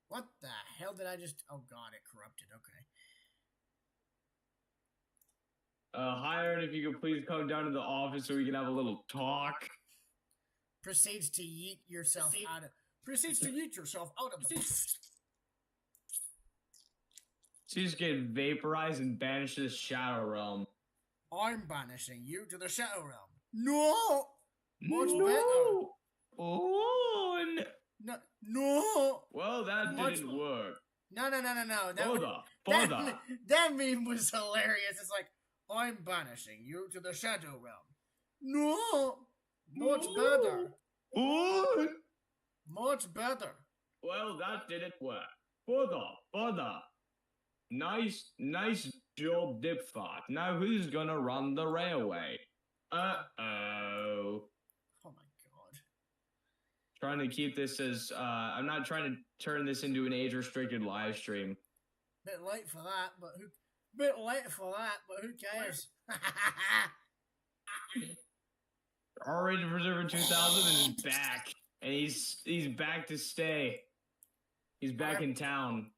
What the hell did I just? Oh God, it corrupted. Okay. Hi, Aaron, if you could please come down to the office so we can have a little talk. Proceeds to yeet yourself out of. Proceeds to yeet yourself out of the. So you just get vaporized and banished to the Shadow Realm. I'm banishing you to the Shadow Realm. No! Much no! Better. Oh, no! Well, that didn't work. No. That meme was hilarious. It's like, I'm banishing you to the Shadow Realm. No! Much better. What? Much better. Well, that didn't work. Further. Nice job, Dipfart. Now who's gonna run the railway? Uh-oh. Oh my God. Trying to keep this as, I'm not trying to turn this into an age-restricted live stream. Bit late for that, but who cares? R-Rated Preserver 2000 is back. And he's back to stay. He's back in town.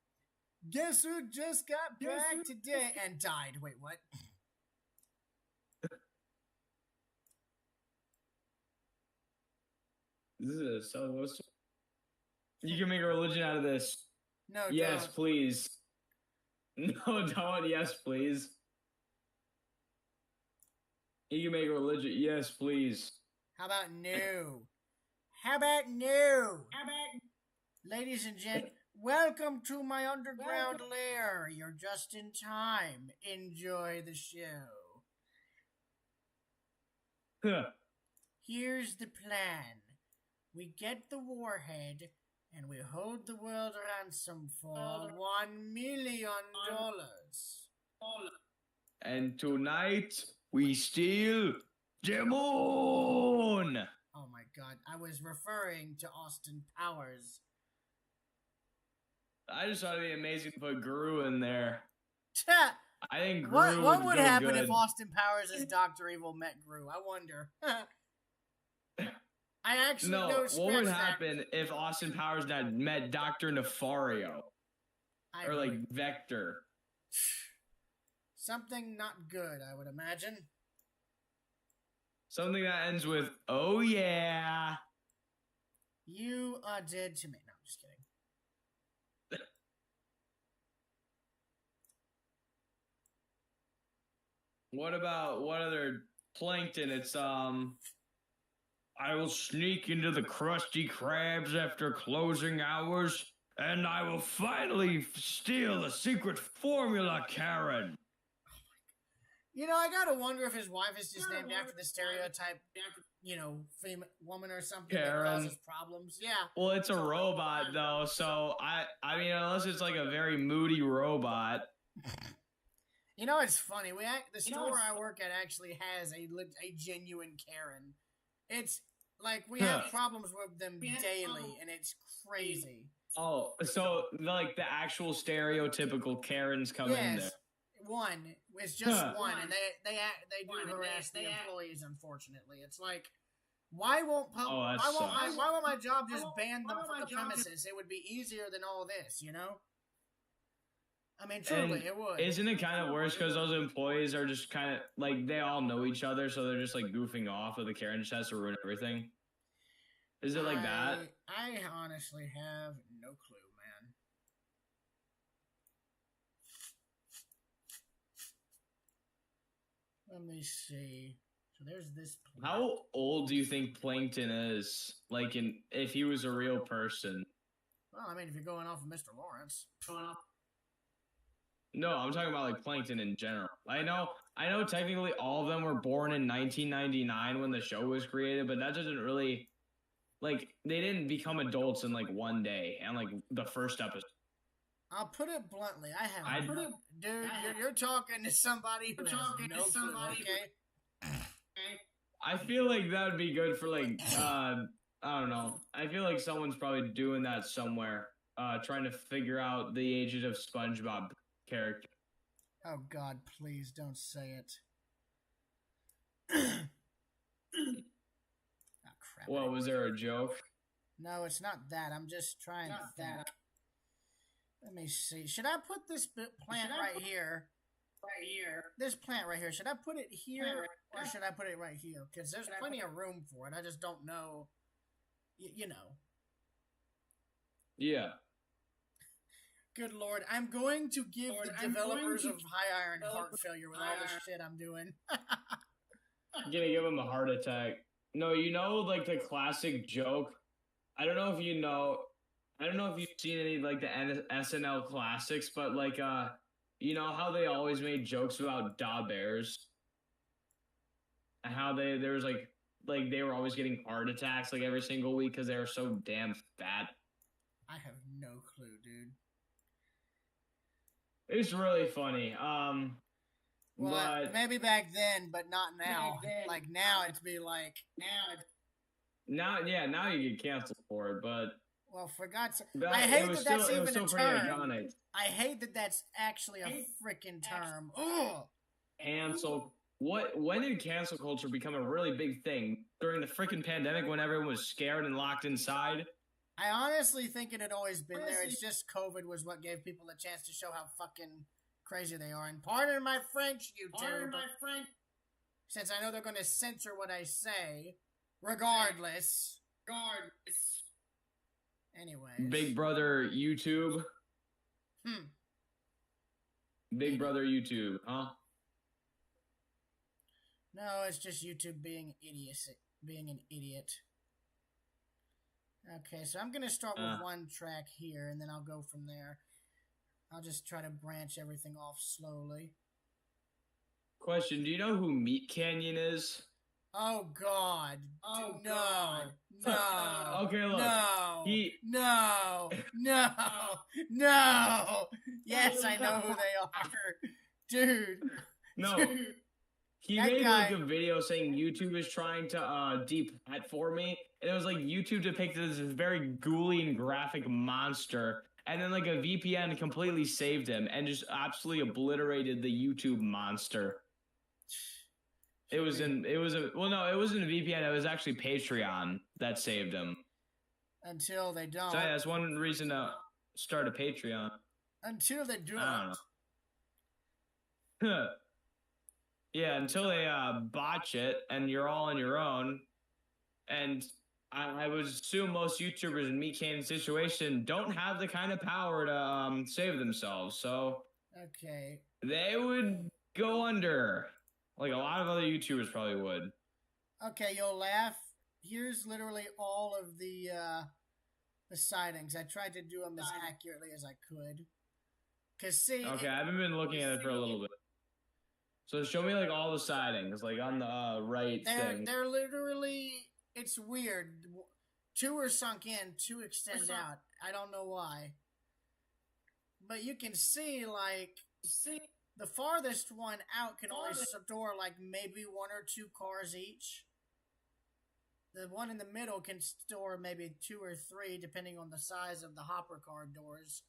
Guess who just got back today and died? Wait, what? This is a Southwest. You can make a religion out of this. No, yes, don't. Please. No, don't. Yes, please. You can make a religion. Yes, please. How about no? Ladies and gents, Welcome to my underground lair. You're just in time. Enjoy the show. Huh. Here's the plan. We get the warhead, and we hold the world ransom for $1 million. And tonight we steal the moon. Oh my god, I was referring to Austin Powers. I just thought it'd be amazing to put Gru in there. Tch! I think Gru What would would go happen good. if Austin Powers as Dr. Evil met Gru? I wonder. I actually No, know what would happen if Austin Powers had met Dr. Nefario? Or like Vector? something not good, I would imagine. Something that ends with, oh yeah. You are dead to me. No, I'm just kidding. What other plankton? It's, I will sneak into the Krusty Krabs after closing hours, and I will finally steal the secret formula, Karen. You know, I gotta wonder if his wife is just named after the stereotype, female woman or something Karen. that causes problems. Yeah. Well, it's a robot, though, so I mean, unless it's like a very moody robot. You know, it's funny. The store I work at actually has a genuine Karen. It's like we have problems with them daily, and it's crazy. Oh, so like the actual stereotypical Karens come in there. One. It's just one, and they do harass the employees. Unfortunately, it's like, why won't my job just ban them from the premises? It would be easier than all this, you know. I mean, truly, it would. Isn't it kind of worse because those employees are just kind of like they all know each other, so they're just like goofing off, but the Karen just has to ruin everything? Is it like that? I honestly have no clue, man. Let me see. So there's this. How old do you think Plankton is? Like, if he was a real person? Well, I mean, if you're going off of Mr. Lawrence. No, I'm talking about like Plankton in general. I know technically all of them were born in 1999 when the show was created, but that doesn't really, like, they didn't become adults in like one day and like the first episode. I'll put it bluntly. Dude, you're talking to somebody who has no clue, okay? I feel like that would be good for like, I don't know. I feel like someone's probably doing that somewhere, trying to figure out the ages of SpongeBob character. Oh God, please don't say it. Oh crap. What, was there a joke? No, it's not that. I'm just trying to think. Let me see. Should I put this plant right here? This plant right here. Should I put it here or should I put it right here? Because there's plenty of room for it. I just don't know. You know. Yeah. Good Lord. I'm going to give the developers of High Iron heart failure with all this shit I'm doing. I'm gonna give him a heart attack. No, you know, like the classic joke. I don't know if you've seen any like the SNL classics, but like you know how they always made jokes about Da Bears and how there was like they were always getting heart attacks like every single week because they were so damn fat. I have no clue, dude. It's really funny. Well, but maybe back then, but not now. Like now, it'd be like now you get canceled for it, but. Well, for God's sake, I hate that that's even a term. Iconic. I hate that that's actually a freaking term. Ugh. Cancel. When did cancel culture become a really big thing? During the freaking pandemic when everyone was scared and locked inside? I honestly think it had always been there. It's just COVID was what gave people a chance to show how fucking crazy they are. And pardon my French, YouTube. Since I know they're going to censor what I say, regardless. Anyways. Big Brother YouTube. Big Brother YouTube, huh? No, it's just YouTube being an idiot. Okay, so I'm gonna start with one track here, and then I'll go from there. I'll just try to branch everything off slowly. Question: do you know who Meat Canyon is? Oh God! Oh, No! God. No! Okay, look. No! He- No! No! No! Yes, I know who they are, dude. No. Dude. He That made guy- like a video saying YouTube is trying to deep for me, and it was like YouTube depicted as this very ghouly and graphic monster, and then like a VPN completely saved him and just absolutely obliterated the YouTube monster. It wasn't a VPN, it was actually Patreon that saved him. Until they don't. So yeah, that's one reason to start a Patreon. Until they do. I don't know. Yeah, until they botch it and you're all on your own. And I would assume most YouTubers in Meat Canyon's situation don't have the kind of power to save themselves. So Okay. they would go under. Like a lot of other YouTubers probably would. Okay, you'll laugh. Here's literally all of the sightings. I tried to do them as accurately as I could. Cause see. Okay, I haven't been looking at it for a little bit. So show me like all the sightings, like on the right thing. They're literally. It's weird. 2 are sunk in, 2 extend out. I don't know why. But you can see like. The farthest one out can only store like maybe 1 or 2 cars each. The one in the middle can store maybe 2 or 3 depending on the size of the hopper car doors.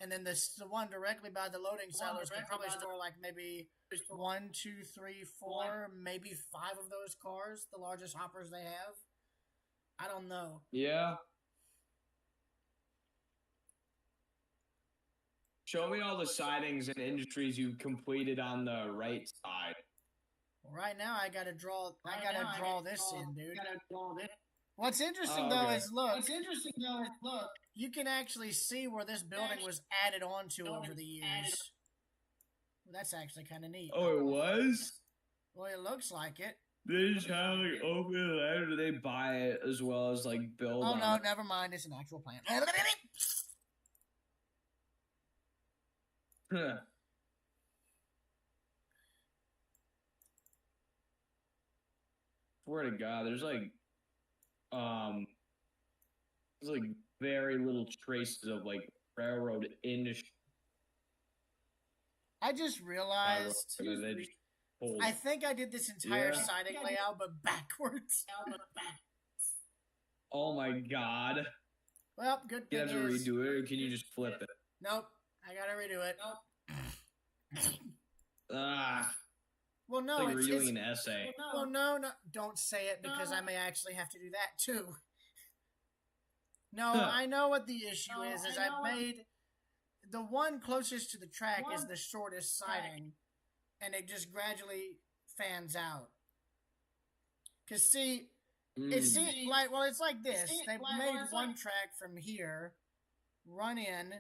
And then the one directly by the loading cellars can probably store like maybe 1, 2, 3, 4, maybe 5 of those cars, the largest hoppers they have. I don't know. Yeah. Show me all the sightings and industries you've completed on the right side. Well, right now I gotta draw this in, dude. What's Oh, interesting though is look, you can actually see where this building was added onto over the years. Well, that's actually kind of neat. Oh, it was? Well, it looks like it. They just have like open land, or do they buy it as well as like build Oh on no, it? never mind. It's an actual plant. Huh. Swear to God, there's like very little traces of like railroad industry. I just realized. They just pulled. I think I did this entire Yeah. siding layout, but backwards. Oh my God! Well, good You thing have to is. redo it, or can you just flip it? Nope, I gotta redo it. Ah, Well, no, it's like it's redoing an essay. well, no, don't say it because I may actually have to do that too. No, Huh. I know what the issue is. I've made the one closest to the track is the shortest siding, and it just gradually fans out. Cause see, it seems like it's like this. They made one track from here, run in,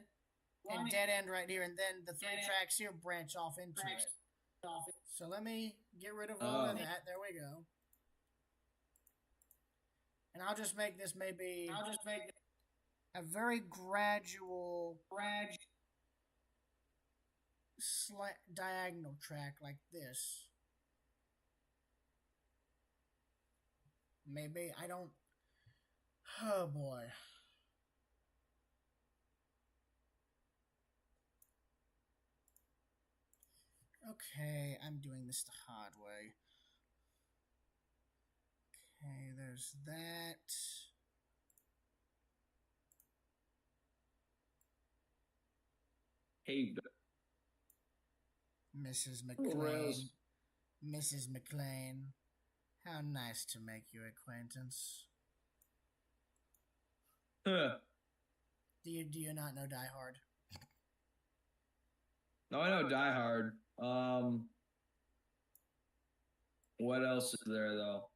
and dead end right here, and then the 3 tracks here branch off into it. So let me get rid of all of that. There we go. And I'll just make this maybe a very gradual diagonal track like this. Maybe I don't. Oh boy. Okay, I'm doing this the hard way. Okay, there's that. Hey, Mrs. Rose. McLean. Mrs. McLean. How nice to make your acquaintance. huh. Do you not know Die Hard? No, I know Die Hard. What else is there though?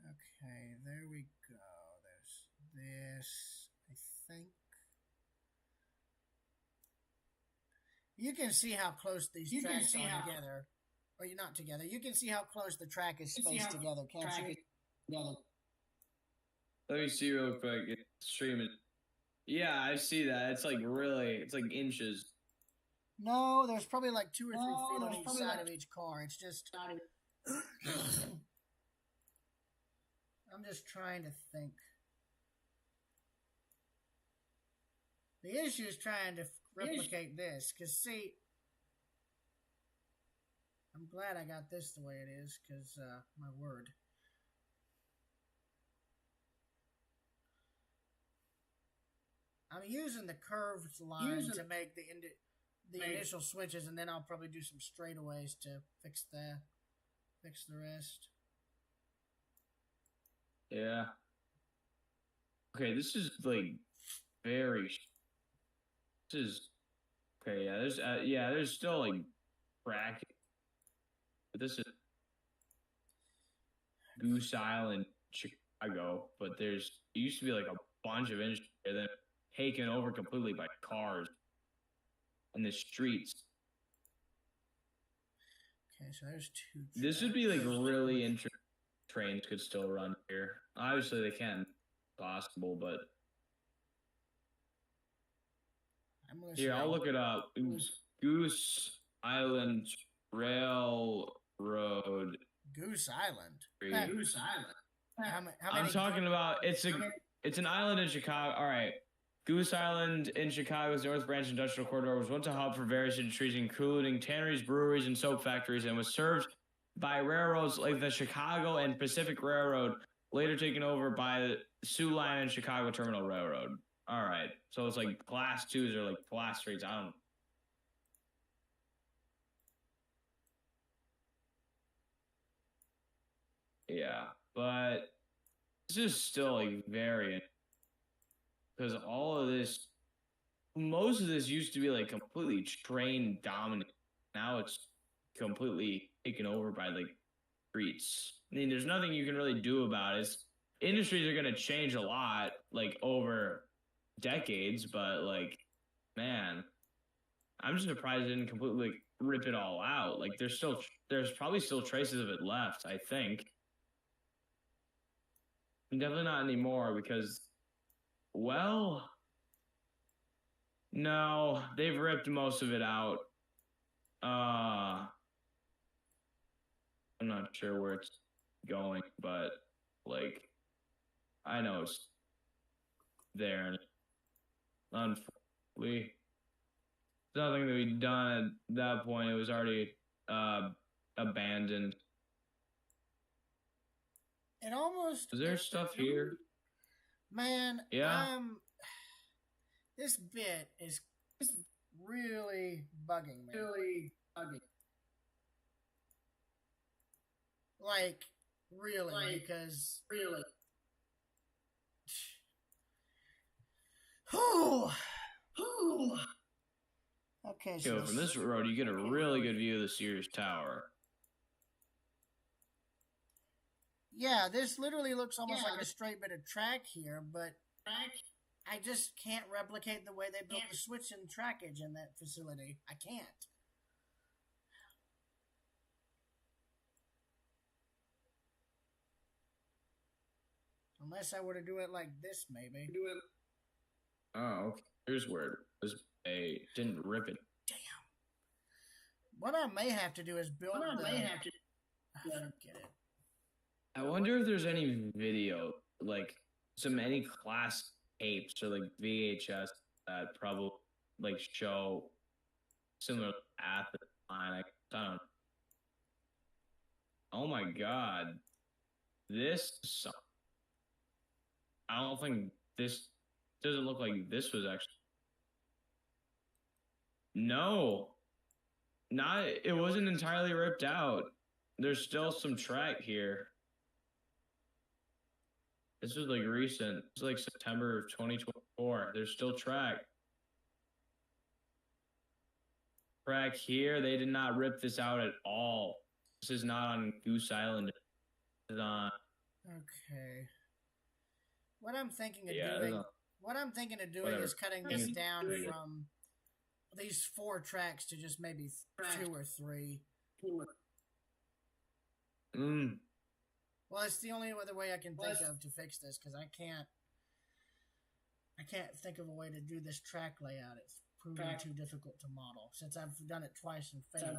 Okay, there we go. There's this, I think. You can see how close these tracks are together. Or you're not together. You can see how close the track is spaced together, can't you? Let me see real quick. It's streaming. Yeah, I see that. It's like really, it's like inches. No, there's probably like 2 or 3 feet on each side of each car. It's just... I'm just trying to think. The issue is trying to replicate this, because see... I'm glad I got this the way it is, because, my word. I'm using the curved line to make the initial switches, and then I'll probably do some straightaways to fix the rest. Yeah. Okay, this is like very. This is okay. Yeah, there's still like bracket. But this is Goose Island, Chicago. But it used to be like a bunch of industry that taken over completely by cars in the streets. Okay, so there's 2 tracks. This would be like really interesting. Trains could still run here. Obviously, they can't. Possible, but here, I'll look it up. Goose Island Railroad. Goose Island. Goose Island. How I'm many talking about it's an island in Chicago. All right. Goose Island in Chicago's North Branch Industrial Corridor was once a hub for various industries, including tanneries, breweries, and soap factories, and was served by railroads like the Chicago and Pacific Railroad, later taken over by the Soo Line and Chicago Terminal Railroad. All right. So it's like class 2s or like class 3s. I don't. Yeah, but this is still like very, because all of this, most of this used to be like completely train dominant. Now it's completely taken over by like streets. I mean, there's nothing you can really do about it. Industries are going to change a lot, like over decades, but like, man, I'm just surprised it didn't completely like, rip it all out. Like, there's probably still traces of it left, I think. Definitely not anymore because, well, no, they've ripped most of it out. I'm not sure where it's going, but like, I know it's there. Unfortunately, nothing to be done at that point. It was already abandoned. It almost... Is there stuff here? Man, yeah. This bit is really bugging me. Like, really, because... Really. Okay, so... from this road, you get a really good view of the Sears Tower. Yeah, this literally looks almost like a straight bit of track here, but I just can't replicate the way they built the switch and trackage in that facility. I can't. Unless I were to do it like this, maybe. Oh, okay. Here's where it didn't rip it. Damn. What I may have to do is build forget it. I wonder if there's any video, like any class tapes or like VHS that probably like show similar path line. I don't know. Oh my god. I don't think this doesn't look like this was actually. No. It wasn't entirely ripped out. There's still some track here. This was like recent. It's like September of 2024. There's still track. Track here. They did not rip this out at all. This is not on Goose Island. This is on. Okay. What I'm thinking of doing is cutting this down from these 4 tracks to just maybe 2 or 3. Mm. Well, it's the only other way I can think of to fix this because I can't think of a way to do this track layout. It's proving too difficult to model since I've done it twice and failed.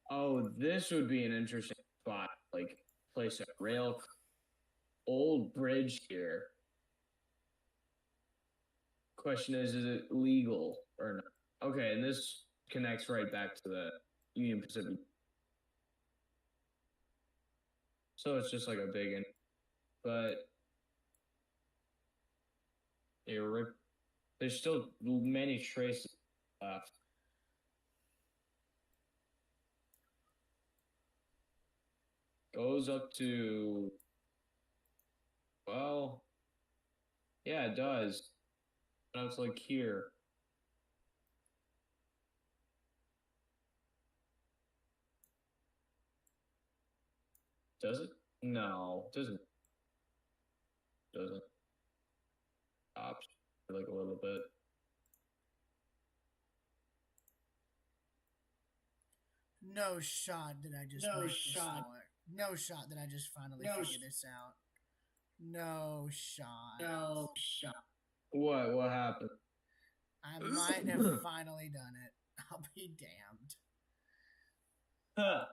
Oh, this would be an interesting spot. Like, place a rail old bridge here. Question is it legal or not? Okay, and this connects right back to the Union Pacific. So it's just like a big one. But there's still many traces left. Goes up to, well, yeah, it does. But it's like here. Does it? No, it doesn't. Doesn't. Stops like a little bit. No shot did I just make this work. No shot did I just finally figure this out. No shot. What? What happened? I might have finally done it. I'll be damned. Huh.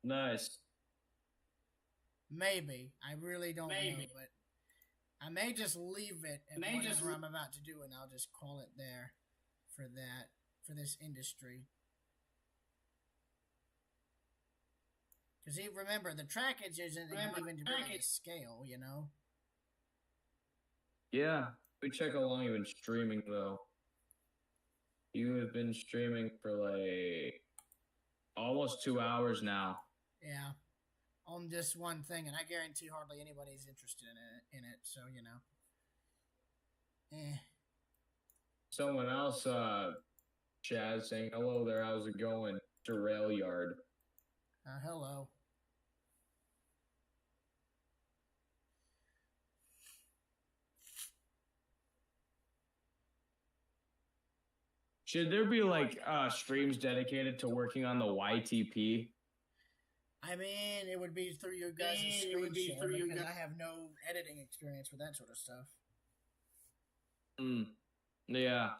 Nice. Maybe. I really don't know, but I may just leave it at whatever I'm about to do, and I'll just call it there for that, for this industry. Because remember, the trackage isn't even really scale, you know? Yeah. We check how long you've been streaming, though. You have been streaming for like almost 2 hours now. Yeah. On this one thing, and I guarantee hardly anybody's interested in it, so, you know. Someone else, Chaz, saying, hello there, how's it going? To Rail Yard. Hello. Should there be like streams dedicated to working on the YTP? I mean, it would be through your guys' screen share because I have no editing experience with that sort of stuff. Yeah.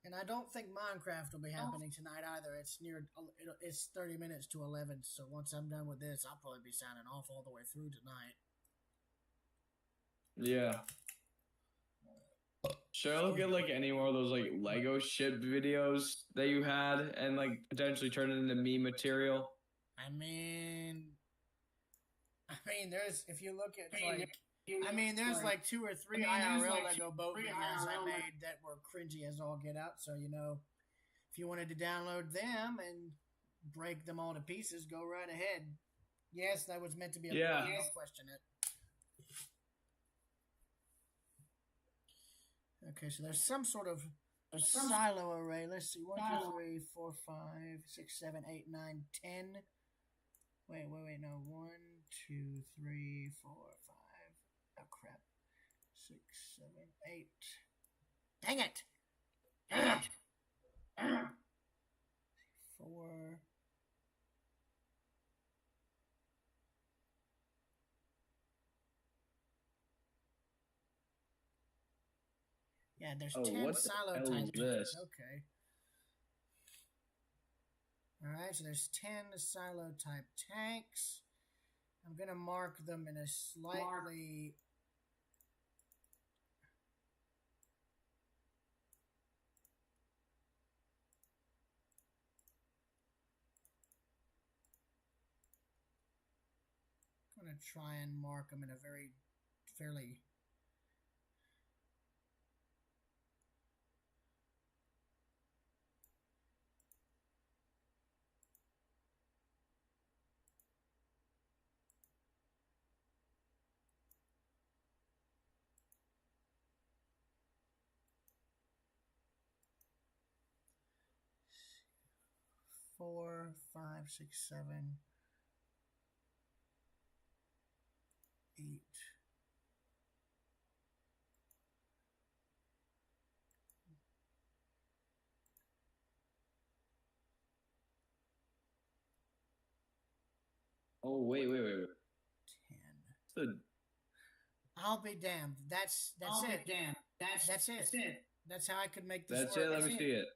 And I don't think Minecraft will be happening tonight either. It's 30 minutes to 11, so once I'm done with this, I'll probably be signing off all the way through tonight. Yeah. Should I look at like any more of those like Lego ship videos that you had and like potentially turn it into meme material? I mean, there's, if you look at like, there's like 2 or 3 IRL Lego boat videos I made that were cringy as all get out. So, you know, if you wanted to download them and break them all to pieces, go right ahead. Yes, that was meant to be a Yeah. don't question it. Okay, so there's some sort of silo array. Let's see. 1, 2, 3, 4, 5, 6, 7, 8, 9, 10. Wait, no. 1, 2, 3, 4, 5. Oh, crap. 6, 7, 8. Dang it! 4. Yeah, there's 10 silo type tanks. Okay. Alright, so there's 10 silo type tanks. I'm going to mark them in a slightly... I'm going to try and mark them in a fairly... Four, 5, 6, 7, 8. Oh, wait. 10. The- I'll be damned. That's it. That's it. That's how I could make this That's work. it. Let me see it.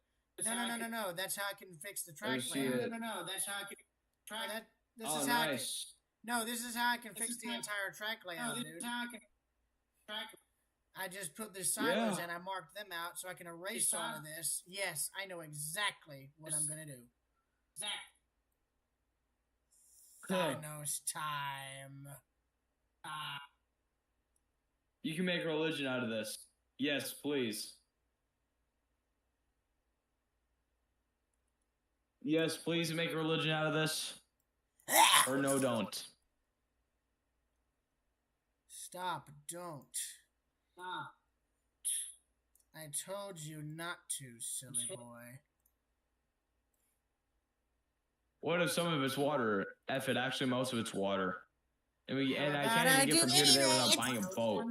No. That's how I can fix the Let track me see layout. it. No. That's how I can. This Oh, is how nice. this is how I can fix the entire track layout, dude. I just put the silos Yeah. and I marked them out so I can erase all of this. Yes, I know exactly what I'm gonna do. Huh. Thanos time. You can make a religion out of this. Yes, please. Yes, please make a religion out of this. Or no, don't. Stop! Don't. I told you not to, silly boy. What if some of it's water? F it, actually most of it's water. And I can't even get from here to there without buying a boat.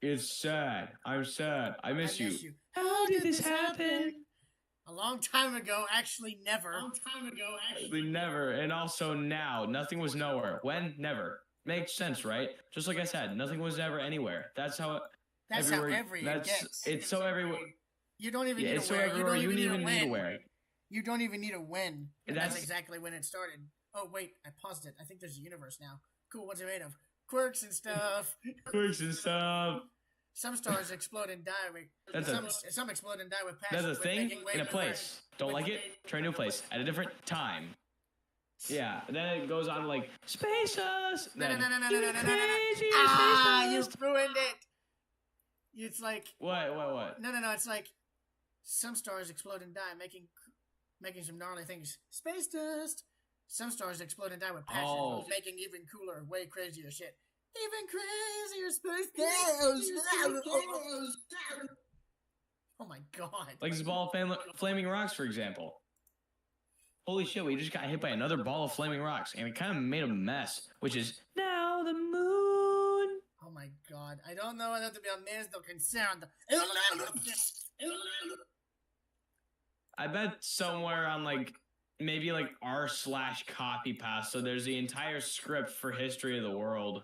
It's sad. I'm sad. I miss you. How did this happen? A long time ago, actually never. We never, and also now. Nothing was nowhere. When? Never. Makes sense, right? Just like I said, nothing was ever anywhere. That's how That's everywhere, how every it gets. It's so everywhere. You don't even Yeah, need it's a so where. You everywhere. don't You even don't need a even need to when. wear. You don't even need a when. That's That's- exactly when it started. Oh wait, I paused it. I think there's a universe now. Cool. What's it made of? Quirks and stuff. Quirks and stuff. Some stars explode and die with. That's some explode and die with passion. That's a with thing making way in a to place. Don't like it? Try a new place at a different time. Yeah. Then it goes on like space us. No. Then, You "You crazy ruined space us." it. It's like What? no. It's like some stars explode and die, making some gnarly things. Space dust. Some stars explode and die with passion, Oh. making even cooler, way crazier shit. Even crazier space dust. Oh my god. Like this ball of flaming rocks, for example. Holy shit, we just got hit by another ball of flaming rocks, and it kind of made a mess, which is now the moon. Oh my god. I don't know enough to be amazed or concerned. I bet somewhere on like maybe like r/copy paste. So there's the entire script for history of the world.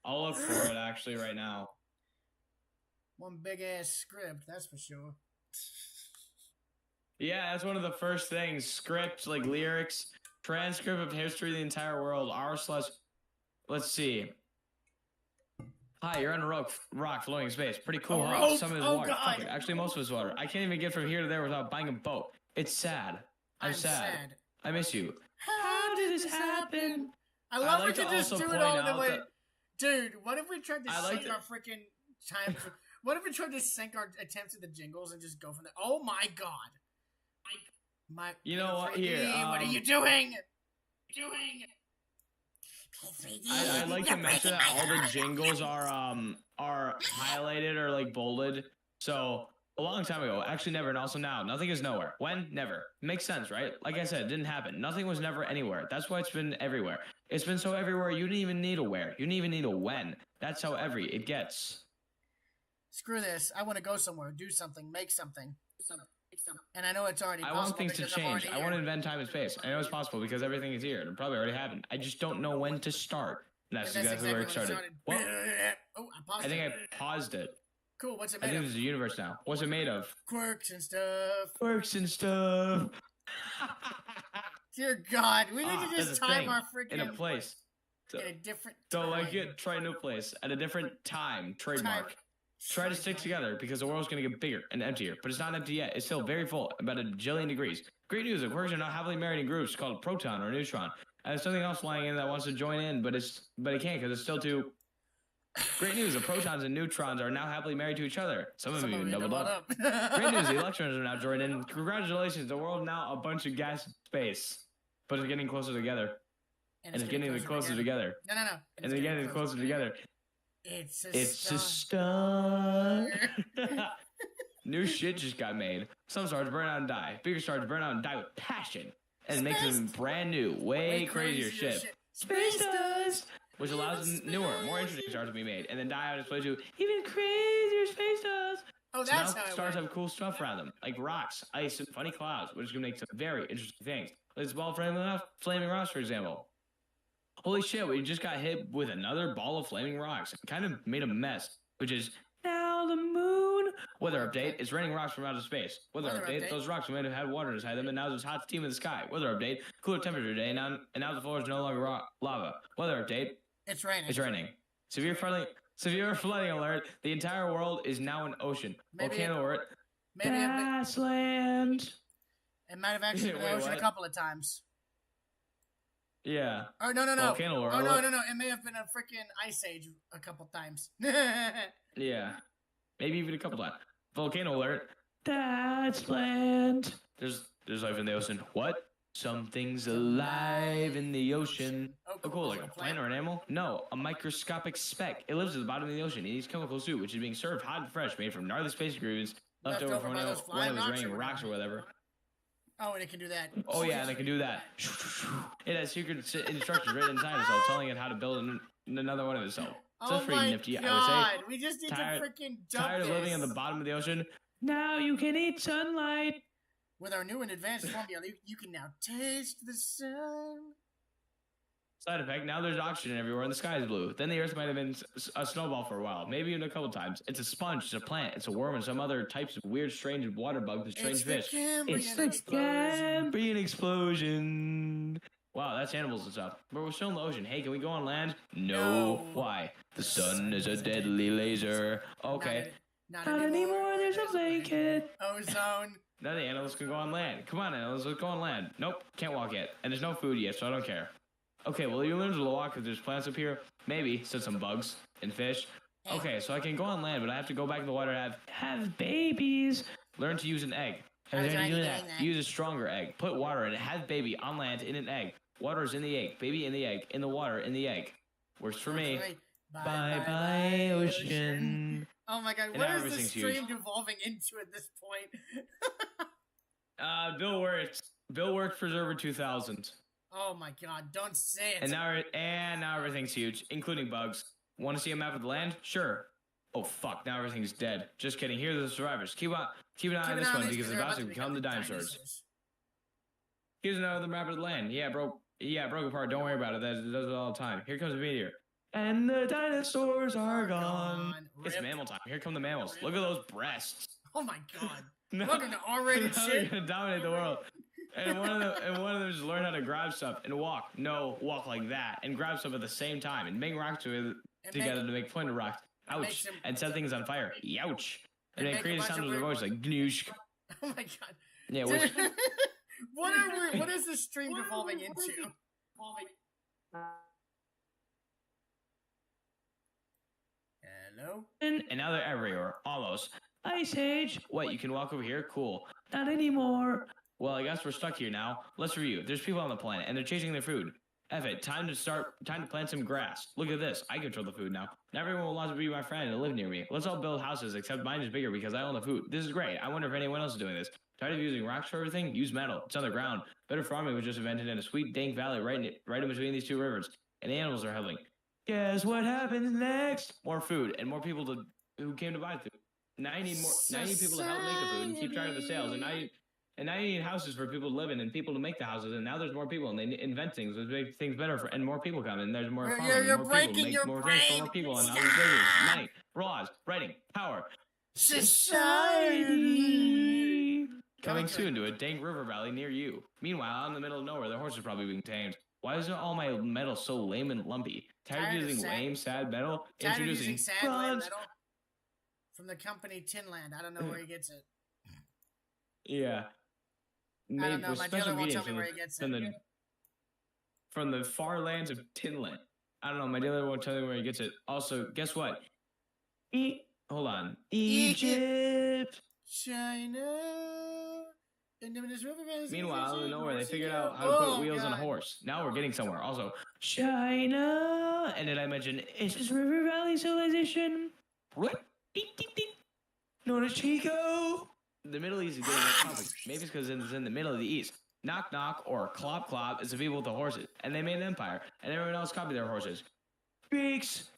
I'll look for it actually right now. One big ass script, that's for sure. Yeah, that's one of the first things. Script, like lyrics, transcript of history of the entire world. r/. Let's see. Hi, you're on a rock floating in space. Pretty cool, A huh? rope? Some of it's Oh, water. God. Fuck it. Actually, most of it's water. I can't even get from here to there without buying a boat. It's sad. I'm sad. I miss you. How did this happen? I I love like we could to just also do it point all in the out way. that- Dude, what if we tried to I like sync to- our freaking time? What if we tried to sync our attempts at the jingles and just go from there? Oh my god. My. You know what? Here, what are you doing? I like to mention that all the jingles are highlighted or like bolded. So a long time ago, actually never, and also now, nothing is nowhere. When? Never. Makes sense, right? Like I said, it didn't happen. Nothing was never anywhere. That's why it's been everywhere. It's been so everywhere, you didn't even need a where. You didn't even need a when. That's how every it gets. Screw this. I want to go somewhere, do something, make something. And I know it's already I possible. want things to because I'm change. already I want to here. invent time and space. I know it's possible because everything is here. It probably already happened. I just don't know when to start. And that's And exactly where it started. Well, Well, oh, I paused I think it. I paused it. Cool, what's it I made think of? there's a universe now. What's it made of? Quirks and stuff. Works and stuff. Dear God, we need Ah, to there's just a time thing our freaking in a place. in a different. Don't like time. it? Try a new place at a different time. Trademark. Try to stick together because the world's going to get bigger and emptier. But it's not empty yet. It's still very full, about a jillion degrees. Great news, the quarks are now happily married in groups called proton or neutron. And there's something else flying in that wants to join in, but it can't because it's still too... Great news, the protons and neutrons are now happily married to each other. Some of them even doubled up. Great news, the electrons are now joined in. Congratulations, the world now a bunch of gas and space. But it's getting closer together. And it's getting closer together. No. And it's getting closer together. It's It's a star. New shit just got made. Some stars burn out and die. Bigger stars burn out and die with passion. And it makes them brand new, way crazier shit. Space dust! Which allows newer, more interesting stars to be made. And then die out and split to even crazier space dust. Oh, So now that's how it stars works. have cool stuff around them, like rocks, ice, and funny clouds, which is going to make some very interesting things. Like this ball of flaming rocks, for example. Holy shit, we just got hit with another ball of flaming rocks. It kind of made a mess, which is now the moon. Weather update, it's raining rocks from outer space. Weather update, those rocks might have had water inside them, and now there's hot steam in the sky. Weather update, cooler temperature today, and now the floor is no longer lava. Weather update, It's raining. it's raining. Severe flooding alert, the entire world is now an ocean. Volcano alert, Maybe Grassland. it might have actually been Wait, the ocean what? a couple of times. Yeah. Oh, no. Volcano Oh, alert. no. It may have been a freaking ice age a couple times. Yeah. Maybe even a couple times. Volcano alert. That's land. There's life in the ocean. What? Something's alive in the ocean. Oh, cool. Like a plant or an animal? No, a microscopic speck. It lives at the bottom of the ocean. It eats chemical soup, which is being served hot and fresh, made from gnarly space ingredients left over from when it was raining rocks or whatever. Oh, and it can do that. Oh, yeah, and it can do that. It has secret instructions written inside itself telling it how to build another one of itself. So that's pretty nifty, I would say. We just need Tired- to freaking dump Tired of living at the bottom of the ocean? Now you can eat sunlight. With our new and advanced formula, you can now taste the sun. Side effect, now there's oxygen everywhere and the sky is blue. Then the earth might have been a snowball for a while, maybe even a couple times. It's a sponge, it's a plant, it's a worm, and some other types of weird, strange water bugs and strange fish. It's the Cambrian explosion. Wow, that's animals and stuff. But we're still in the ocean. Hey, can we go on land? No. Why? The sun is a deadly laser. Okay. Not anymore. There's a blanket. Ozone. Now the animals can go on land. Come on, animals, let's go on land. Nope, can't walk yet. And there's no food yet, so I don't care. Okay, well, you learn to walk if there's plants up here. Maybe, said some bugs and fish. Okay, so I can go on land, but I have to go back in the water to have babies. Learn to use an egg. How do I do that? Use a stronger egg. Put water in it. Have baby on land in an egg. Water is in the egg. Baby in the egg. In the water in the egg. Works for me. Bye, ocean. Oh my god, And what now is this everything's stream huge. devolving into at this point? Bill worked Preserver 2000. Oh my god, don't say it. And now everything's huge, including bugs. Want to see a map of the land? Sure. Oh fuck, now everything's dead. Just kidding. Here are the survivors. Keep an eye on this one because they're about to become the dinosaurs. Here's another map of the land. Yeah, broke apart. Don't worry about it. That does it all the time. Here comes a meteor. And the dinosaurs are gone. It's mammal time. Here come the mammals. Look at those breasts. Oh my god. No. Welcome to R-rated Now they're shit. gonna dominate the world. And one of them just learn how to grab stuff and walk. No, walk like that and grab stuff at the same time and make rocks together to make flint rocks. Ouch! And set things on fire. Youch! And then create a sound with their voice like gnoosh. Oh my god. Yeah, which, What is this stream devolving into? Hello? and now they're everywhere. Almost. Ice Age. What? You can walk over here? Cool. Not anymore. Well, I guess we're stuck here now. Let's review. There's people on the planet, and they're chasing their food. F it. Time to plant some grass. Look at this. I control the food now. Now everyone will want to be my friend and live near me. Let's all build houses, except mine is bigger because I own the food. This is great. I wonder if anyone else is doing this. Tired of using rocks for everything? Use metal. It's underground. Better farming was just invented in a sweet, dank valley right in between these two rivers. And the animals are huddling. Guess what happens next? More food and more people who came to buy food. Now you need more. Now you need people to help make the food and keep track of the sales. And now you need houses for people to live in and people to make the houses. And now there's more people and they invent things that make things better and more people come. And there's more farming. You're More breaking people make your more brain. things for more people. And now there's business, money, laws, writing, power. Society. Coming soon to a dank river valley near you. Meanwhile, out in the middle of nowhere, the horse is probably being tamed. Why is all my metal so lame and lumpy? Tired of using lame, sad metal? Tired of Introducing using sad land bronze. metal? From the company Tinland. I don't know where he gets it. Yeah. I don't know. With My special dealer won't tell ingredients me where he gets from it. from the far lands of Tinland. I don't know. My dealer won't tell me where he gets it. Also, guess what? Hold on. Egypt. China. Meanwhile, out of nowhere, they figured out how to put wheels on a horse. Now we're getting somewhere. Also, China. And did I mention it's just River Valley civilization? What? Ding, ding, ding. Known as Chico. The Middle East is getting more complex. Maybe it's because it's in the middle of the East. Knock knock or clop clop is the people with the horses, and they made an empire, and everyone else copied their horses. Greeks.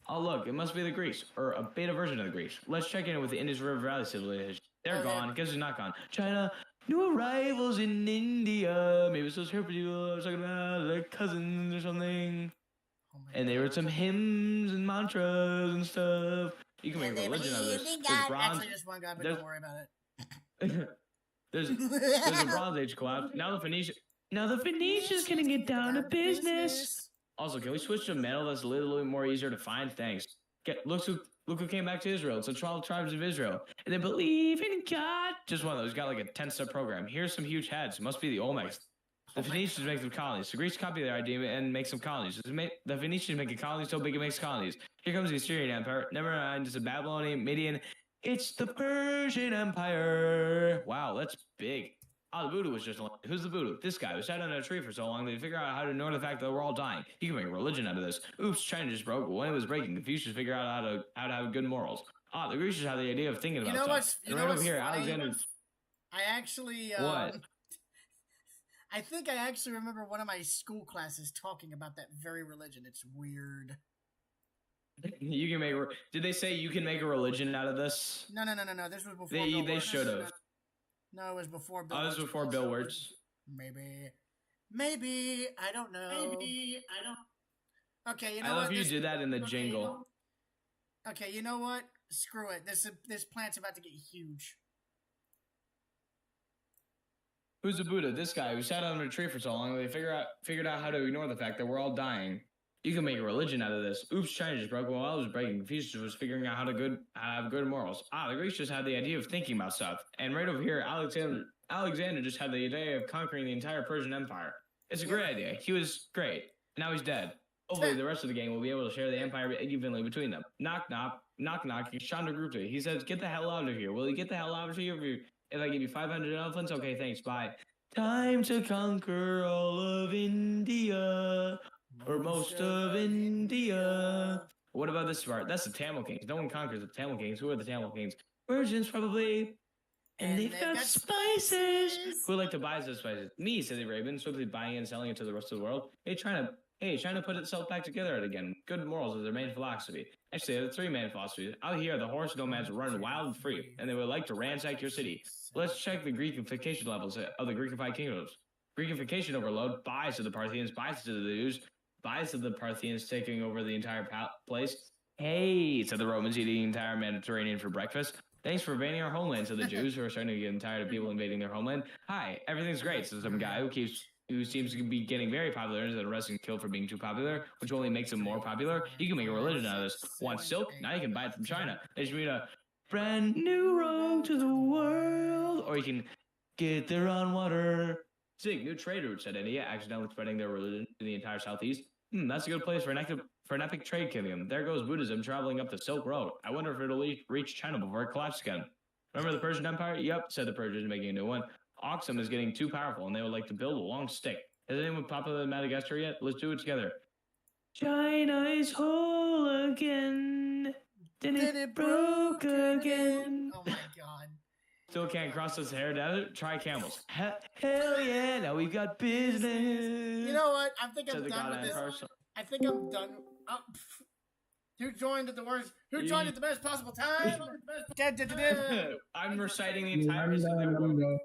Oh look, it must be the Greeks, or a beta version of the Greeks. Let's check in with the Indus River Valley civilization. They're gone. Guess who's not gone? China. New arrivals in India. Maybe it's those her people I was talking about, their cousins or something. Oh my And they wrote some hymns and mantras and stuff. You can make a religion out of this. There's bronze. Actually, just one guy, but there's- don't worry about it. there's a Bronze Age collapse. Now the Phoenicians gonna get down to business. Also, can we switch to metal that's a little bit more easier to find? Thanks. Look who came back to Israel. It's the 12 tribes of Israel. And they believe in God. Just one of those. Got like a 10-step program. Here's some huge heads. Must be the Olmecs. The Phoenicians make them colonies. The Greeks copy their idea and make some colonies. The Phoenicians make a colony so big it makes colonies. Here comes the Assyrian Empire. Never mind, it's a Babylonian, Median. It's the Persian Empire. Wow, that's big. Oh, the Buddha was just like, who's the Buddha? This guy who sat under a tree for so long they figure out how to ignore the fact that we're all dying. You can make a religion out of this. Oops, China just broke. But when it was breaking, Confucius figured out how to have good morals. Ah, the Greeks just had the idea of thinking about stuff. You know what's here, funny? Alexander. I actually What? I think I actually remember one of my school classes talking about that very religion. It's weird. You can make. Did they say you can make a religion out of this? No. This was before. They Bill they Wurtz. should have. No, it was before Bill. Oh, this was Wurtz. before Bill Wurtz. Maybe I don't know. Okay, you know I what? love you did that in the jingle. Okay, you know what? Screw it. This plant's about to get huge. Who's the Buddha? This guy who sat under a tree for so long they figured out how to ignore the fact that we're all dying. You can make a religion out of this. Oops, China just broke. While I was breaking, Confucius was figuring out how to have good morals. Ah, the Greeks just had the idea of thinking about stuff. And right over here, Alexander just had the idea of conquering the entire Persian Empire. It's a great idea. He was great. Now he's dead. Hopefully the rest of the gang will be able to share the empire evenly between them. Knock, knock, knock, knock. It's Chandragupta. He says, get the hell out of here. Will you get the hell out of here if I give you 500 elephants? Okay, thanks, bye. Time to conquer all of India. Or most of India. What about this part? That's the Tamil Kings. No one conquers the Tamil Kings. Who are the Tamil Kings? Virgins, probably. And they've got spices. Who like to buy those spices? Me, said the Raven, swiftly buying and selling it to the rest of the world. Trying to put itself back together again. Good morals is their main philosophy. Actually, there are three main philosophies. Out here, the horse nomads run wild and free, and they would like to ransack your city. Let's check the Greekification levels of the Greekified kingdoms. Greekification overload, buys to the Parthians, buys to the Jews, buys to the Parthians taking over the entire place. Hey, said the Romans eating the entire Mediterranean for breakfast. Thanks for invading our homeland, said the Jews, who are starting to get tired of people invading their homeland. Hi, everything's great, says some guy who seems to be getting very popular and is arrested and killed for being too popular, which only makes him more popular. You can make a religion out of this. Want silk? Now you can buy it from China. They just mean a brand new road to the world. Or you can get there on water. Sick, new trade route, said India, accidentally spreading their religion to the entire southeast. That's a good place for an epic trade kingdom. There goes Buddhism traveling up the Silk Road. I wonder if it'll reach China before it collapses again. Remember the Persian Empire? Yep, said the Persians, making a new one. Oxum is getting too powerful, and they would like to build a long stick. Has anyone popular in Madagascar yet? Let's do it together. China is whole again. Then it broke again. Oh my god. Still can't cross the Sahara Desert? Try camels. Hell yeah, now we've got business. You know what? I think I'm Said the done god with this. Antarctica. I think I'm done. Who joined at the worst? Who joined at the best possible time? I'm reciting the entire rest of the book.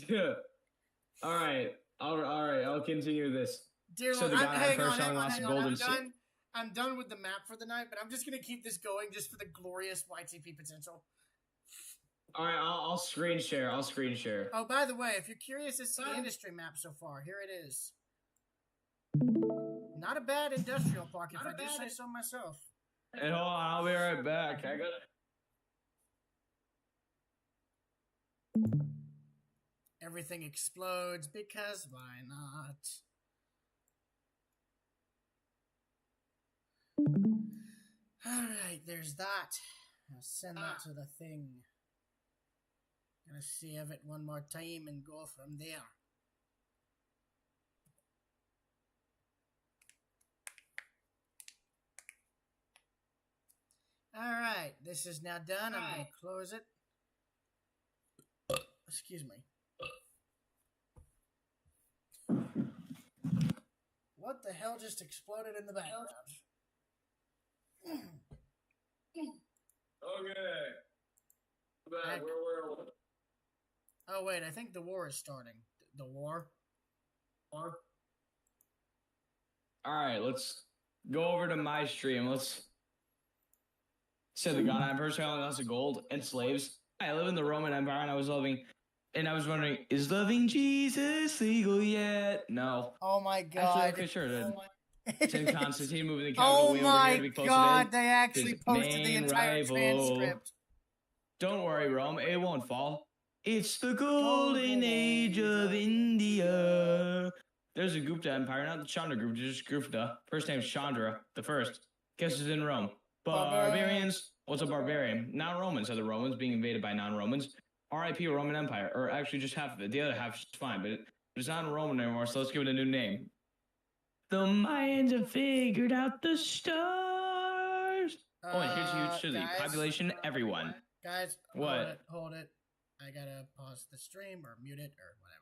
Yeah. All right. I'll continue this. Dear So Lord, the guy hang first on, song lost hang on. golden I'm done with the map for the night, but I'm just gonna keep this going just for the glorious YTP potential. All right, I'll screen share. Oh, by the way, if you're curious as to the industry map so far, here it is. Not a bad industrial park, if I do say so myself. And hold on, I'll be right back. I gotta. Everything explodes because why not? Alright, there's that. I'll send that to the thing. Gonna save it one more time and go from there. Alright, this is now done. I'm gonna close it. Excuse me. What the hell just exploded in the background? Okay. Heck. Oh wait, I think the war is starting. The war. All right, let's go over to my stream. Let's say the God Emperor only lots of gold and slaves. I live in the Roman Empire, and I was wondering, is loving Jesus legal yet? No. Oh my god. Actually, okay, sure. Oh Tim Constantine moving the capital oh way over my here to be closer god, to they actually his posted the main entire rival. transcript. Don't worry, Rome, it won't fall. It's the golden age of India. There's a Gupta Empire, not the Chandra Gupta, just Gupta. First name's Chandra, the first. Guess who's in Rome? Barbarians. What's a barbarian? Non-Romans are the Romans being invaded by non-Romans. R.I.P. Roman Empire, or actually just half of it. The other half is fine, but it's not Roman anymore, so let's give it a new name. The Mayans have figured out the stars. Oh, and here's a huge city. Guys, Population, everyone. Guys, What? Hold it. I gotta pause the stream or mute it or whatever.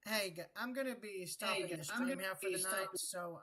Hey, I'm gonna be stopping the stream here for the night, so